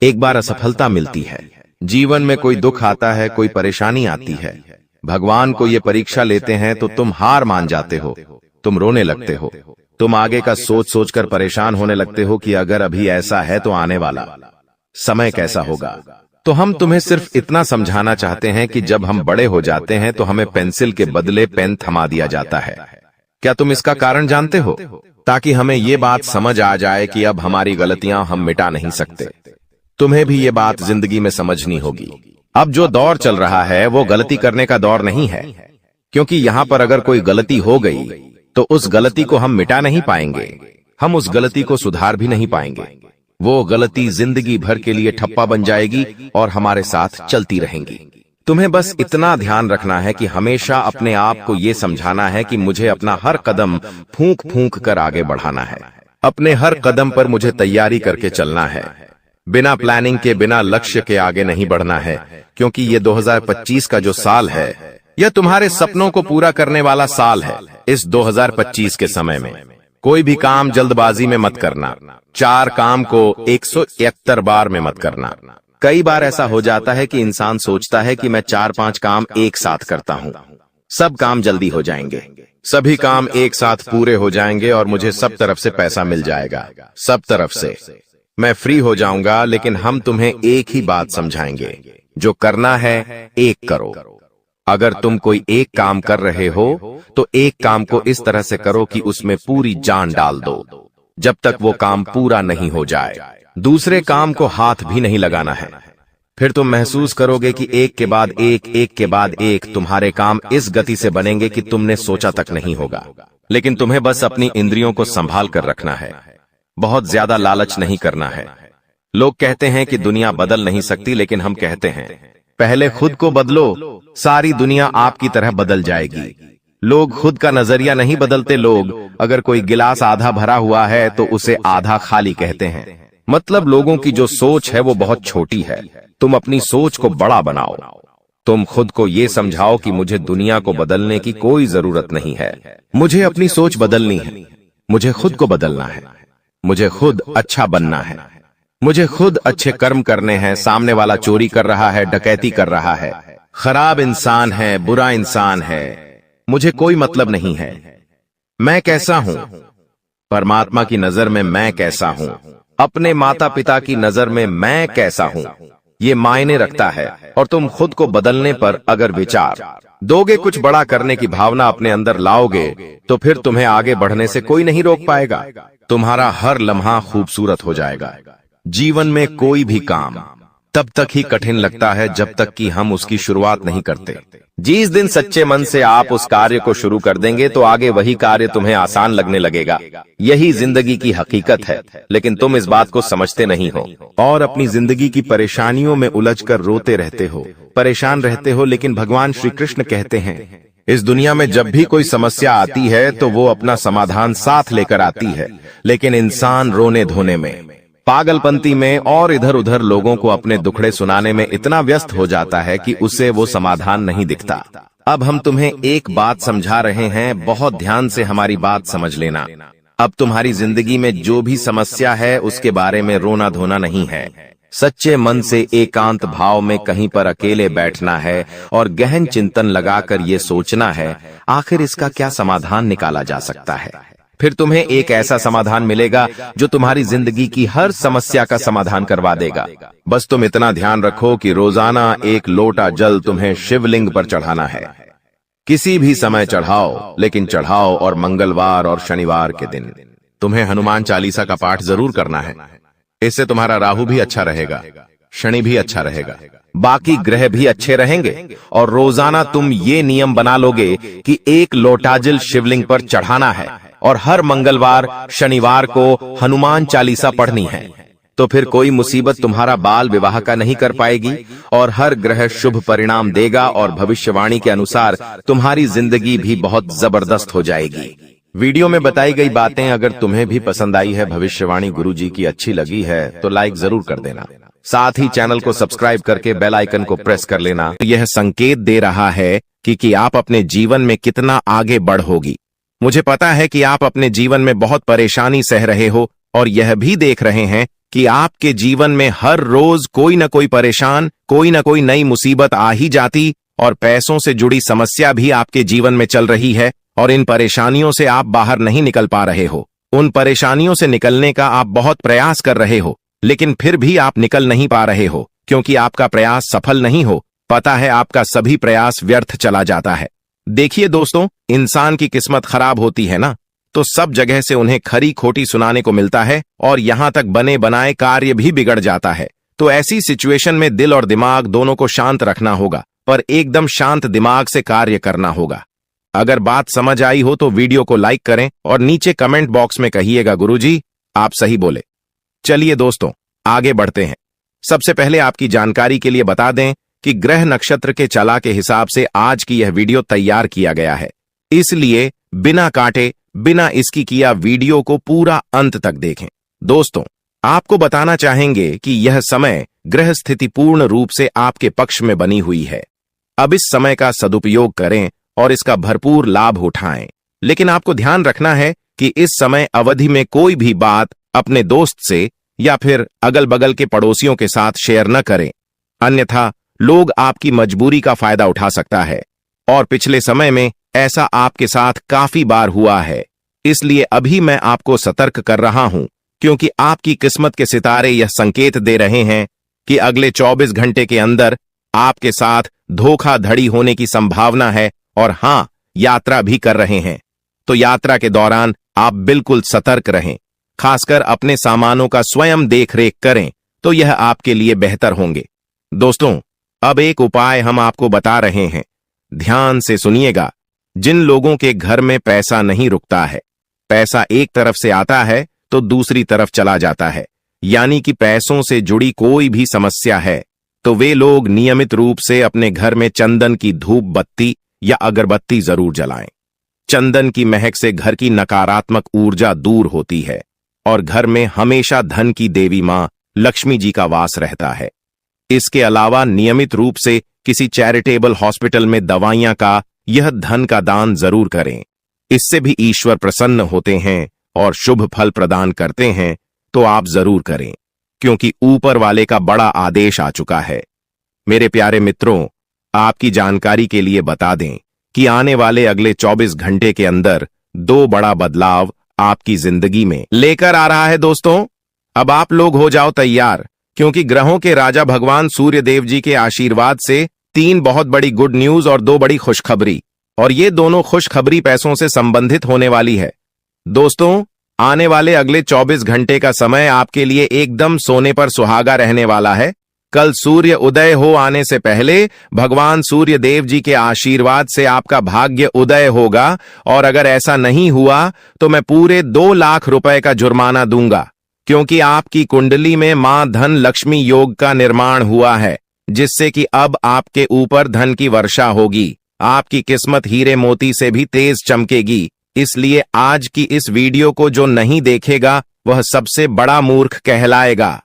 एक बार असफलता मिलती है, जीवन में कोई दुख आता है, कोई परेशानी आती है, भगवान को ये परीक्षा लेते हैं तो तुम हार मान जाते हो, तुम रोने लगते हो, तुम आगे का सोच सोचकर परेशान होने लगते हो कि अगर अभी ऐसा है तो आने वाला समय कैसा होगा। तो हम तुम्हें सिर्फ इतना समझाना चाहते हैं कि जब हम बड़े हो जाते हैं तो हमें पेंसिल के बदले पेन थमा दिया जाता है। क्या तुम इसका कारण जानते हो? ताकि हमें ये बात समझ आ जाए कि अब हमारी गलतियां हम मिटा नहीं सकते। तुम्हें भी ये बात जिंदगी में समझनी होगी। अब जो दौर चल रहा है वो गलती करने का दौर नहीं है, क्योंकि यहाँ पर अगर कोई गलती हो गई तो उस गलती को हम मिटा नहीं पाएंगे, हम उस गलती को सुधार भी नहीं पाएंगे। वो गलती जिंदगी भर के लिए ठप्पा बन जाएगी और हमारे साथ चलती रहेंगी। तुम्हें बस इतना ध्यान रखना है कि हमेशा अपने आप को ये समझाना है कि मुझे अपना हर कदम फूंक फूंक कर आगे बढ़ाना है। अपने हर कदम पर मुझे तैयारी करके चलना है। बिना प्लानिंग के, बिना लक्ष्य के आगे नहीं बढ़ना है, क्योंकि ये 2025 का जो साल है यह तुम्हारे सपनों को पूरा करने वाला साल है। इस 2025 के समय में कोई भी काम जल्दबाजी में मत करना। 4 काम को 171 बार में मत करना। कई बार ऐसा हो जाता है कि इंसान सोचता है कि मैं 4-5 काम एक साथ करता हूँ, सब काम जल्दी हो जाएंगे, सभी काम एक साथ पूरे हो जाएंगे और मुझे सब तरफ से पैसा मिल जाएगा, सब तरफ से मैं फ्री हो जाऊंगा। लेकिन हम तुम्हें एक ही बात समझाएंगे, जो करना है एक करो। अगर तुम कोई एक काम कर रहे हो तो एक काम को इस तरह से करो कि उसमें पूरी जान डाल दो, जब तक वो काम पूरा नहीं हो जाए। दूसरे काम को हाथ भी नहीं लगाना है। फिर तुम महसूस करोगे कि एक के बाद एक, एक के बाद एक तुम्हारे काम इस गति से बनेंगे कि तुमने सोचा तक नहीं होगा। लेकिन तुम्हें बस अपनी इंद्रियों को संभाल कर रखना है, बहुत ज्यादा लालच नहीं करना है। लोग कहते हैं कि दुनिया बदल नहीं सकती, लेकिन हम कहते हैं पहले खुद को बदलो, सारी दुनिया आपकी तरह बदल जाएगी। लोग खुद का नजरिया नहीं बदलते। लोग अगर कोई गिलास आधा भरा हुआ है तो उसे आधा खाली कहते हैं। मतलब लोगों की जो सोच है वो बहुत छोटी है। तुम अपनी सोच को बड़ा बनाओ। तुम खुद को ये समझाओ कि मुझे दुनिया को बदलने की कोई जरूरत नहीं है, मुझे अपनी सोच बदलनी है, मुझे खुद को बदलना है, मुझे खुद अच्छा बनना है, मुझे खुद अच्छे कर्म करने हैं। सामने वाला चोरी कर रहा है, डकैती कर रहा है, खराब इंसान है, बुरा इंसान है, मुझे कोई मतलब नहीं है। मैं कैसा हूं? परमात्मा की नजर में मैं कैसा हूं? अपने माता पिता की नजर में मैं कैसा हूं? ये मायने रखता है। और तुम खुद को बदलने पर अगर विचार दोगे, कुछ बड़ा करने की भावना अपने अंदर लाओगे, तो फिर तुम्हें आगे बढ़ने से कोई नहीं रोक पाएगा। तुम्हारा हर लम्हा खूबसूरत हो जाएगा। जीवन में कोई भी काम तब तक ही कठिन लगता है जब तक कि हम उसकी शुरुआत नहीं करते। जिस दिन सच्चे मन से आप उस कार्य को शुरू कर देंगे तो आगे वही कार्य तुम्हें आसान लगने लगेगा। यही जिंदगी की हकीकत है, लेकिन तुम इस बात को समझते नहीं हो और अपनी जिंदगी की परेशानियों में उलझकर रोते रहते हो, परेशान रहते हो। लेकिन भगवान श्री कृष्ण कहते हैं इस दुनिया में जब भी कोई समस्या आती है तो वो अपना समाधान साथ लेकर आती है, लेकिन इंसान रोने धोने में, पागलपंती में और इधर उधर लोगों को अपने दुखड़े सुनाने में इतना व्यस्त हो जाता है कि उसे वो समाधान नहीं दिखता। अब हम तुम्हें एक बात समझा रहे हैं, बहुत ध्यान से हमारी बात समझ लेना। अब तुम्हारी जिंदगी में जो भी समस्या है उसके बारे में रोना धोना नहीं है। सच्चे मन से एकांत भाव में कहीं पर अकेले बैठना है और गहन चिंतन लगाकर ये सोचना है आखिर इसका क्या समाधान निकाला जा सकता है। फिर तुम्हें एक ऐसा समाधान मिलेगा जो तुम्हारी जिंदगी की हर समस्या का समाधान करवा देगा। बस तुम इतना ध्यान रखो कि रोजाना एक लोटा जल तुम्हें शिवलिंग पर चढ़ाना है। किसी भी समय चढ़ाओ, लेकिन चढ़ाओ और मंगलवार और शनिवार के दिन। तुम्हें हनुमान चालीसा का पाठ जरूर करना है। इससे तुम्हारा राहु भी अच्छा रहेगा, शनि भी अच्छा रहेगा, बाकी ग्रह भी अच्छे रहेंगे। और रोजाना तुम ये नियम बना लोगे कि एक लोटा जल शिवलिंग पर चढ़ाना है और हर मंगलवार शनिवार को हनुमान चालीसा पढ़नी है, तो फिर कोई मुसीबत तुम्हारा बाल विवाह का नहीं कर पाएगी और हर ग्रह शुभ परिणाम देगा और भविष्यवाणी के अनुसार तुम्हारी जिंदगी भी बहुत जबरदस्त हो जाएगी। वीडियो में बताई गई बातें अगर तुम्हें भी पसंद आई है, भविष्यवाणी गुरुजी की अच्छी लगी है तो लाइक जरूर कर देना। साथ ही चैनल को सब्सक्राइब करके बेल आइकन को प्रेस कर लेना। यह संकेत दे रहा है कि आप अपने जीवन में कितना आगे बढ़ोगी। मुझे पता है कि आप अपने जीवन में बहुत परेशानी सह रहे हो और यह भी देख रहे हैं कि आपके जीवन में हर रोज कोई न कोई परेशान, कोई न कोई नई मुसीबत आ ही जाती और पैसों से जुड़ी समस्या भी आपके जीवन में चल रही है और इन परेशानियों से आप बाहर नहीं निकल पा रहे हो। उन परेशानियों से निकलने का आप बहुत प्रयास कर रहे हो, लेकिन फिर भी आप निकल नहीं पा रहे हो क्योंकि आपका प्रयास सफल नहीं हो। पता है आपका सभी प्रयास व्यर्थ चला जाता है। देखिए दोस्तों, इंसान की किस्मत खराब होती है ना, तो सब जगह से उन्हें खरी खोटी सुनाने को मिलता है और यहां तक बने बनाए कार्य भी बिगड़ जाता है। तो ऐसी सिचुएशन में दिल और दिमाग दोनों को शांत रखना होगा, पर एकदम शांत दिमाग से कार्य करना होगा। अगर बात समझ आई हो तो वीडियो को लाइक करें और नीचे कमेंट बॉक्स में कहिएगा गुरुजी आप सही बोले। चलिए दोस्तों आगे बढ़ते हैं। सबसे पहले आपकी जानकारी के लिए बता दें कि ग्रह नक्षत्र के चला के हिसाब से आज की यह वीडियो तैयार किया गया है, इसलिए बिना काटे बिना इसकी किया वीडियो को पूरा अंत तक देखें। दोस्तों आपको बताना चाहेंगे कि यह समय ग्रह स्थिति पूर्ण रूप से आपके पक्ष में बनी हुई है। अब इस समय का सदुपयोग करें और इसका भरपूर लाभ उठाएं, लेकिन आपको ध्यान रखना है कि इस समय अवधि में कोई भी बात अपने दोस्त से या फिर अगल बगल के पड़ोसियों के साथ शेयर न करें, अन्यथा लोग आपकी मजबूरी का फायदा उठा सकता है और पिछले समय में ऐसा आपके साथ काफी बार हुआ है। इसलिए अभी मैं आपको सतर्क कर रहा हूं क्योंकि आपकी किस्मत के सितारे यह संकेत दे रहे हैं कि अगले 24 घंटे के अंदर आपके साथ धोखाधड़ी होने की संभावना है और हां, यात्रा भी कर रहे हैं। तो यात्रा के दौरान आप बिल्कुल सतर्क रहें, खासकर अपने सामानों का स्वयं देखरेख करें तो यह आपके लिए बेहतर होंगे। दोस्तों अब एक उपाय हम आपको बता रहे हैं, ध्यान से सुनिएगा। जिन लोगों के घर में पैसा नहीं रुकता है, पैसा एक तरफ से आता है तो दूसरी तरफ चला जाता है, यानी कि पैसों से जुड़ी कोई भी समस्या है, तो वे लोग नियमित रूप से अपने घर में चंदन की धूप बत्ती या अगरबत्ती जरूर जलाएं। चंदन की महक से घर की नकारात्मक ऊर्जा दूर होती है और घर में हमेशा धन की देवी मां लक्ष्मी जी का वास रहता है। इसके अलावा नियमित रूप से किसी चैरिटेबल हॉस्पिटल में दवाइयां का यह धन का दान जरूर करें। इससे भी ईश्वर प्रसन्न होते हैं और शुभ फल प्रदान करते हैं, तो आप जरूर करें क्योंकि ऊपर वाले का बड़ा आदेश आ चुका है। मेरे प्यारे मित्रों आपकी जानकारी के लिए बता दें कि आने वाले अगले 24 घंटे के अंदर 2 बड़ा बदलाव आपकी जिंदगी में लेकर आ रहा है। दोस्तों अब आप लोग हो जाओ तैयार, क्योंकि ग्रहों के राजा भगवान सूर्य देव जी के आशीर्वाद से 3 बहुत बड़ी गुड न्यूज और 2 बड़ी खुशखबरी, और ये दोनों खुशखबरी पैसों से संबंधित होने वाली है। दोस्तों आने वाले अगले 24 घंटे का समय आपके लिए एकदम सोने पर सुहागा रहने वाला है। कल सूर्य उदय हो आने से पहले भगवान सूर्य देव जी के आशीर्वाद से आपका भाग्य उदय होगा, और अगर ऐसा नहीं हुआ तो मैं पूरे 2 लाख रुपए का जुर्माना दूंगा, क्योंकि आपकी कुंडली में मां धन लक्ष्मी योग का निर्माण हुआ है, जिससे कि अब आपके ऊपर धन की वर्षा होगी। आपकी किस्मत हीरे मोती से भी तेज चमकेगी। इसलिए आज की इस वीडियो को जो नहीं देखेगा वह सबसे बड़ा मूर्ख कहलाएगा।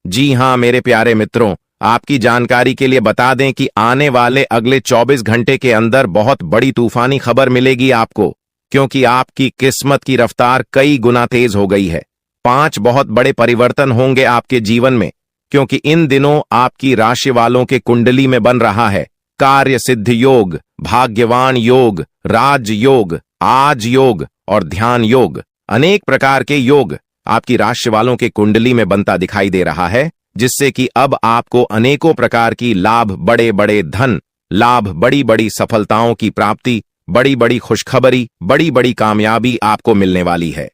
जी हां मेरे प्यारे मित्रों, आपकी जानकारी के लिए बता दें कि आने वाले अगले 24 घंटे के अंदर बहुत बड़ी तूफानी खबर मिलेगी आपको, क्योंकि आपकी किस्मत की रफ्तार कई गुना तेज हो गई है। 5 बहुत बड़े परिवर्तन होंगे आपके जीवन में, क्योंकि इन दिनों आपकी राशि वालों के कुंडली में बन रहा है कार्य सिद्ध योग, भाग्यवान योग, राज योग, आज योग और ध्यान योग। अनेक प्रकार के योग आपकी राशि वालों के कुंडली में बनता दिखाई दे रहा है, जिससे कि अब आपको अनेकों प्रकार की लाभ, बड़े बड़े धन लाभ, बड़ी बड़ी सफलताओं की प्राप्ति, बड़ी बड़ी खुशखबरी, बड़ी बड़ी कामयाबी आपको मिलने वाली है।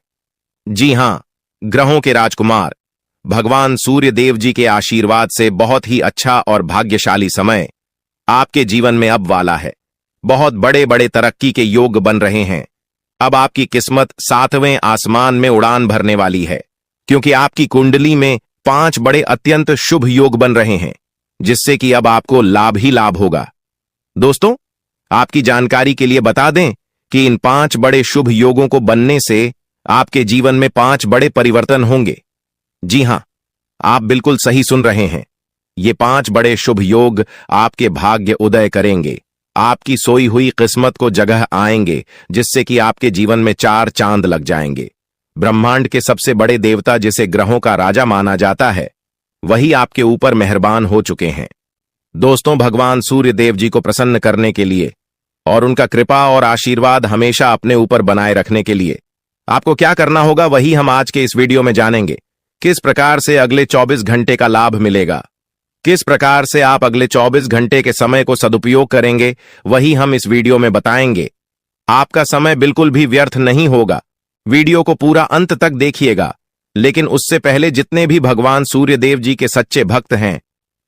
जी हां, ग्रहों के राजकुमार भगवान सूर्य देव जी के आशीर्वाद से बहुत ही अच्छा और भाग्यशाली समय आपके जीवन में अब वाला है। बहुत बड़े बड़े तरक्की के योग बन रहे हैं। अब आपकी किस्मत 7वें आसमान में उड़ान भरने वाली है, क्योंकि आपकी कुंडली में 5 बड़े अत्यंत शुभ योग बन रहे हैं, जिससे कि अब आपको लाभ ही लाभ होगा। दोस्तों, आपकी जानकारी के लिए बता दें कि इन 5 बड़े शुभ योगों को बनने से आपके जीवन में 5 बड़े परिवर्तन होंगे। जी हां, आप बिल्कुल सही सुन रहे हैं। ये 5 बड़े शुभ योग आपके भाग्य उदय करेंगे, आपकी सोई हुई किस्मत को जगह आएंगे, जिससे कि आपके जीवन में 4 चांद लग जाएंगे। ब्रह्मांड के सबसे बड़े देवता, जिसे ग्रहों का राजा माना जाता है, वही आपके ऊपर मेहरबान हो चुके हैं। दोस्तों, भगवान सूर्य देव जी को प्रसन्न करने के लिए और उनका कृपा और आशीर्वाद हमेशा अपने ऊपर बनाए रखने के लिए आपको क्या करना होगा, वही हम आज के इस वीडियो में जानेंगे। किस प्रकार से अगले 24 घंटे का लाभ मिलेगा, किस प्रकार से आप अगले 24 घंटे के समय को सदुपयोग करेंगे, वही हम इस वीडियो में बताएंगे। आपका समय बिल्कुल भी व्यर्थ नहीं होगा। वीडियो को पूरा अंत तक देखिएगा, लेकिन उससे पहले जितने भी भगवान सूर्य देव जी के सच्चे भक्त हैं,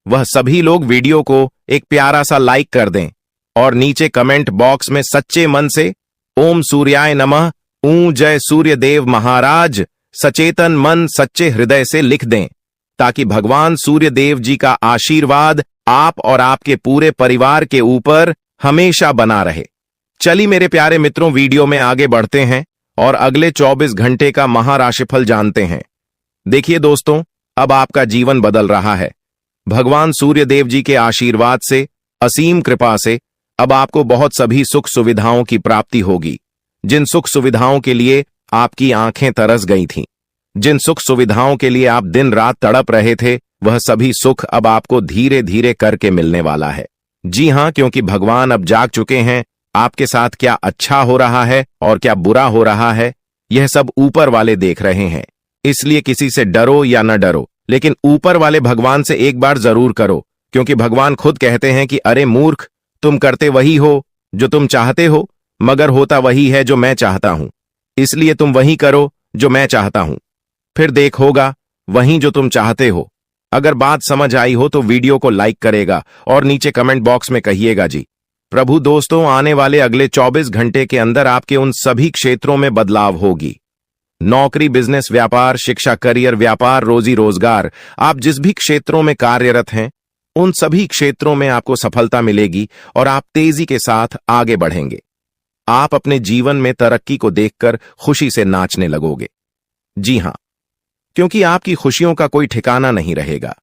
वह सभी लोग वीडियो को एक प्यारा सा लाइक कर दें और नीचे कमेंट बॉक्स में सच्चे मन से ओम सूर्याय नमः, जय सूर्य देव महाराज, सचेतन मन सच्चे हृदय से लिख दें, ताकि भगवान सूर्य देव जी का आशीर्वाद आप और आपके पूरे परिवार के ऊपर हमेशा बना रहे। चलिए मेरे प्यारे मित्रों, वीडियो में आगे बढ़ते हैं और अगले 24 घंटे का महाराशिफल जानते हैं। देखिए दोस्तों, अब आपका जीवन बदल रहा है। भगवान सूर्य देव जी के आशीर्वाद से, असीम कृपा से अब आपको बहुत सभी सुख सुविधाओं की प्राप्ति होगी। जिन सुख सुविधाओं के लिए आपकी आंखें तरस गई थीं, जिन सुख सुविधाओं के लिए आप दिन रात तड़प रहे थे, वह सभी सुख अब आपको धीरे धीरे करके मिलने वाला है। जी हां, क्योंकि भगवान अब जाग चुके हैं। आपके साथ क्या अच्छा हो रहा है और क्या बुरा हो रहा है, यह सब ऊपर वाले देख रहे हैं। इसलिए किसी से डरो या न डरो, लेकिन ऊपर वाले भगवान से एक बार जरूर करो, क्योंकि भगवान खुद कहते हैं कि अरे मूर्ख, तुम करते वही हो जो तुम चाहते हो, मगर होता वही है जो मैं चाहता हूं। इसलिए तुम वही करो जो मैं चाहता हूं, फिर देख होगा वही जो तुम चाहते हो। अगर बात समझ आई हो तो वीडियो को लाइक करेगा और नीचे कमेंट बॉक्स में कहिएगा जी। प्रभु दोस्तों, आने वाले अगले 24 घंटे के अंदर आपके उन सभी क्षेत्रों में बदलाव होगी। नौकरी, बिजनेस, व्यापार, शिक्षा, करियर, व्यापार, रोजी रोजगार, आप जिस भी क्षेत्रों में कार्यरत हैं, उन सभी क्षेत्रों में आपको सफलता मिलेगी और आप तेजी के साथ आगे बढ़ेंगे। आप अपने जीवन में तरक्की को देखकर खुशी से नाचने लगोगे। जी हां, क्योंकि आपकी खुशियों का कोई ठिकाना नहीं रहेगा।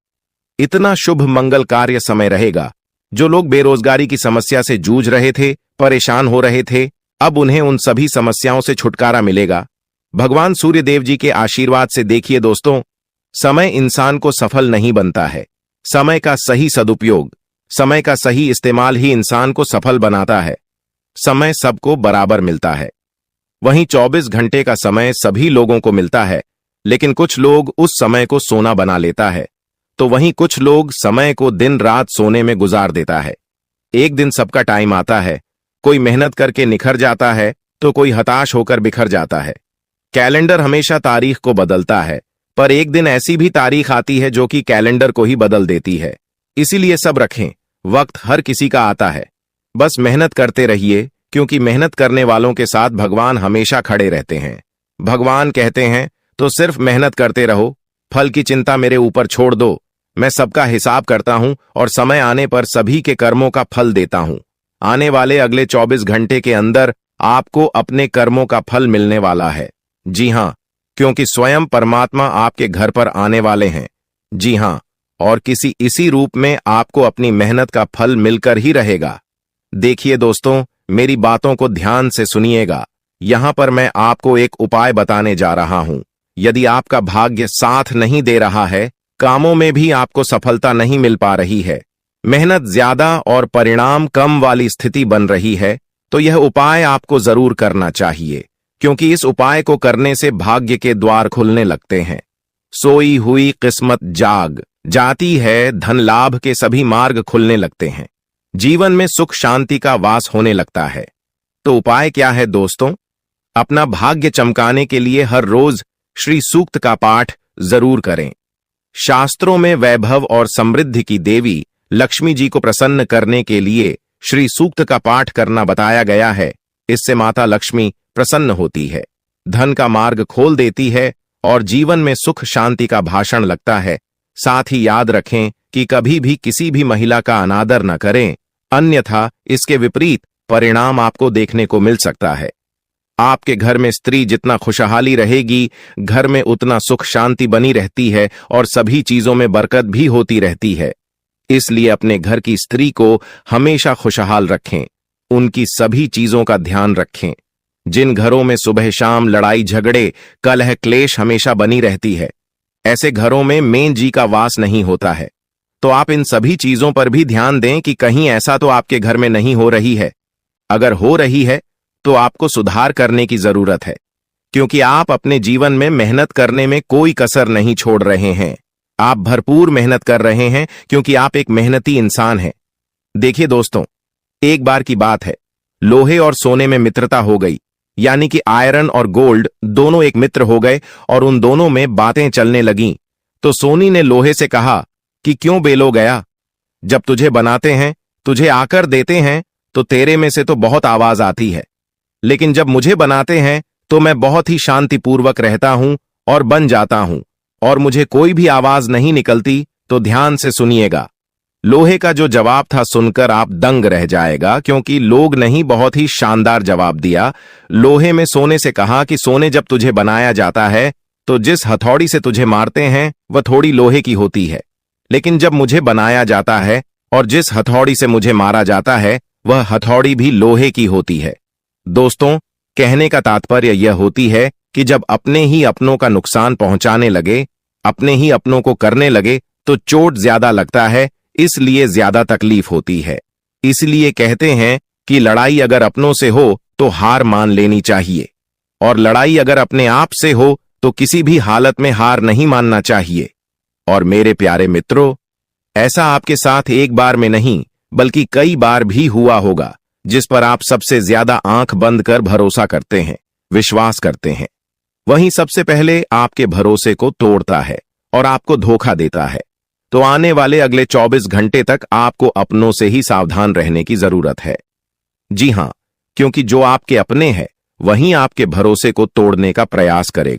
इतना शुभ मंगल कार्य समय रहेगा। जो लोग बेरोजगारी की समस्या से जूझ रहे थे, परेशान हो रहे थे, अब उन्हें उन सभी समस्याओं से छुटकारा मिलेगा भगवान सूर्य देव जी के आशीर्वाद से। देखिए दोस्तों, समय इंसान को सफल नहीं बनता है। समय का सही सदुपयोग, समय का सही इस्तेमाल ही इंसान को सफल बनाता है। समय सबको बराबर मिलता है। वहीं 24 घंटे का समय सभी लोगों को मिलता है, लेकिन कुछ लोग उस समय को सोना बना लेता है, तो वहीं कुछ लोग समय को दिन रात सोने में गुजार देता है। एक दिन सबका टाइम आता है, कोई मेहनत करके निखर जाता है तो कोई हताश होकर बिखर जाता है। कैलेंडर हमेशा तारीख को बदलता है, पर एक दिन ऐसी भी तारीख आती है जो कि कैलेंडर को ही बदल देती है। इसीलिए सब रखें, वक्त हर किसी का आता है। बस मेहनत करते रहिए, क्योंकि मेहनत करने वालों के साथ भगवान हमेशा खड़े रहते हैं। भगवान कहते हैं तो सिर्फ मेहनत करते रहो, फल की चिंता मेरे ऊपर छोड़ दो। मैं सबका हिसाब करता हूं और समय आने पर सभी के कर्मों का फल देता हूं। आने वाले अगले 24 घंटे के अंदर आपको अपने कर्मों का फल मिलने वाला है। जी हां, क्योंकि स्वयं परमात्मा आपके घर पर आने वाले हैं। जी हां, और किसी इसी रूप में आपको अपनी मेहनत का फल मिलकर ही रहेगा। देखिए दोस्तों, मेरी बातों को ध्यान से सुनिएगा। यहां पर मैं आपको एक उपाय बताने जा रहा हूं। यदि आपका भाग्य साथ नहीं दे रहा है, कामों में भी आपको सफलता नहीं मिल पा रही है, मेहनत ज्यादा और परिणाम कम वाली स्थिति बन रही है, तो यह उपाय आपको जरूर करना चाहिए, क्योंकि इस उपाय को करने से भाग्य के द्वार खुलने लगते हैं। सोई हुई किस्मत जाग जाती है, धन लाभ के सभी मार्ग खुलने लगते हैं, जीवन में सुख शांति का वास होने लगता है। तो उपाय क्या है दोस्तों? अपना भाग्य चमकाने के लिए हर रोज श्री सूक्त का पाठ जरूर करें। शास्त्रों में वैभव और समृद्धि की देवी लक्ष्मी जी को प्रसन्न करने के लिए श्री सूक्त का पाठ करना बताया गया है। इससे माता लक्ष्मी प्रसन्न होती है, धन का मार्ग खोल देती है और जीवन में सुख शांति का भाषण लगता है। साथ ही याद रखें कि कभी भी किसी भी महिला का अनादर न करें, अन्यथा इसके विपरीत परिणाम आपको देखने को मिल सकता है। आपके घर में स्त्री जितना खुशहाली रहेगी, घर में उतना सुख शांति बनी रहती है और सभी चीजों में बरकत भी होती रहती है। इसलिए अपने घर की स्त्री को हमेशा खुशहाल रखें, उनकी सभी चीजों का ध्यान रखें। जिन घरों में सुबह शाम लड़ाई झगड़े कलह क्लेश हमेशा बनी रहती है, ऐसे घरों में मेन जी का वास नहीं होता है। तो आप इन सभी चीजों पर भी ध्यान दें कि कहीं ऐसा तो आपके घर में नहीं हो रही है। अगर हो रही है तो आपको सुधार करने की जरूरत है, क्योंकि आप अपने जीवन में मेहनत करने में कोई कसर नहीं छोड़ रहे हैं। आप भरपूर मेहनत कर रहे हैं, क्योंकि आप एक मेहनती इंसान हैं। देखिए दोस्तों, एक बार की बात है, लोहे और सोने में मित्रता हो गई, यानी कि आयरन और गोल्ड दोनों एक मित्र हो गए और उन दोनों में बातें चलने लगीं। तो सोनी ने लोहे से कहा कि क्यों बेलो गया, जब तुझे बनाते हैं, तुझे आकर देते हैं, तो तेरे में से तो बहुत आवाज आती है, लेकिन जब मुझे बनाते हैं तो मैं बहुत ही शांतिपूर्वक रहता हूं और बन जाता हूं, और मुझे कोई भी आवाज नहीं निकलती। तो ध्यान से सुनिएगा। लोहे का जो जवाब था सुनकर आप दंग रह जाएगा, क्योंकि लोग नहीं बहुत ही शानदार जवाब दिया। लोहे में सोने से कहा कि सोने, जब तुझे बनाया जाता है तो जिस हथौड़ी से तुझे मारते हैं वह थोड़ी लोहे की होती है, लेकिन जब मुझे बनाया जाता है और जिस हथौड़ी से मुझे मारा जाता है वह हथौड़ी भी लोहे की होती है। दोस्तों, कहने का तात्पर्य यह होती है कि जब अपने ही अपनों का नुकसान पहुंचाने लगे, अपने ही अपनों को करने लगे, तो चोट ज्यादा लगता है, इसलिए ज्यादा तकलीफ होती है। इसलिए कहते हैं कि लड़ाई अगर अपनों से हो तो हार मान लेनी चाहिए, और लड़ाई अगर अपने आप से हो तो किसी भी हालत में हार नहीं मानना चाहिए। और मेरे प्यारे मित्रों, ऐसा आपके साथ एक बार में नहीं बल्कि कई बार भी हुआ होगा, जिस पर आप सबसे ज्यादा आंख बंद कर भरोसा करते हैं, विश्वास करते हैं, वहीं सबसे पहले आपके भरोसे को तोड़ता है और आपको धोखा देता है। तो आने वाले अगले 24 घंटे तक आपको अपनों से ही सावधान रहने की जरूरत है। जी हां, क्योंकि जो आपके अपने हैं वहीं आपके भरोसे को तोड़ने का प्रयास करेगा।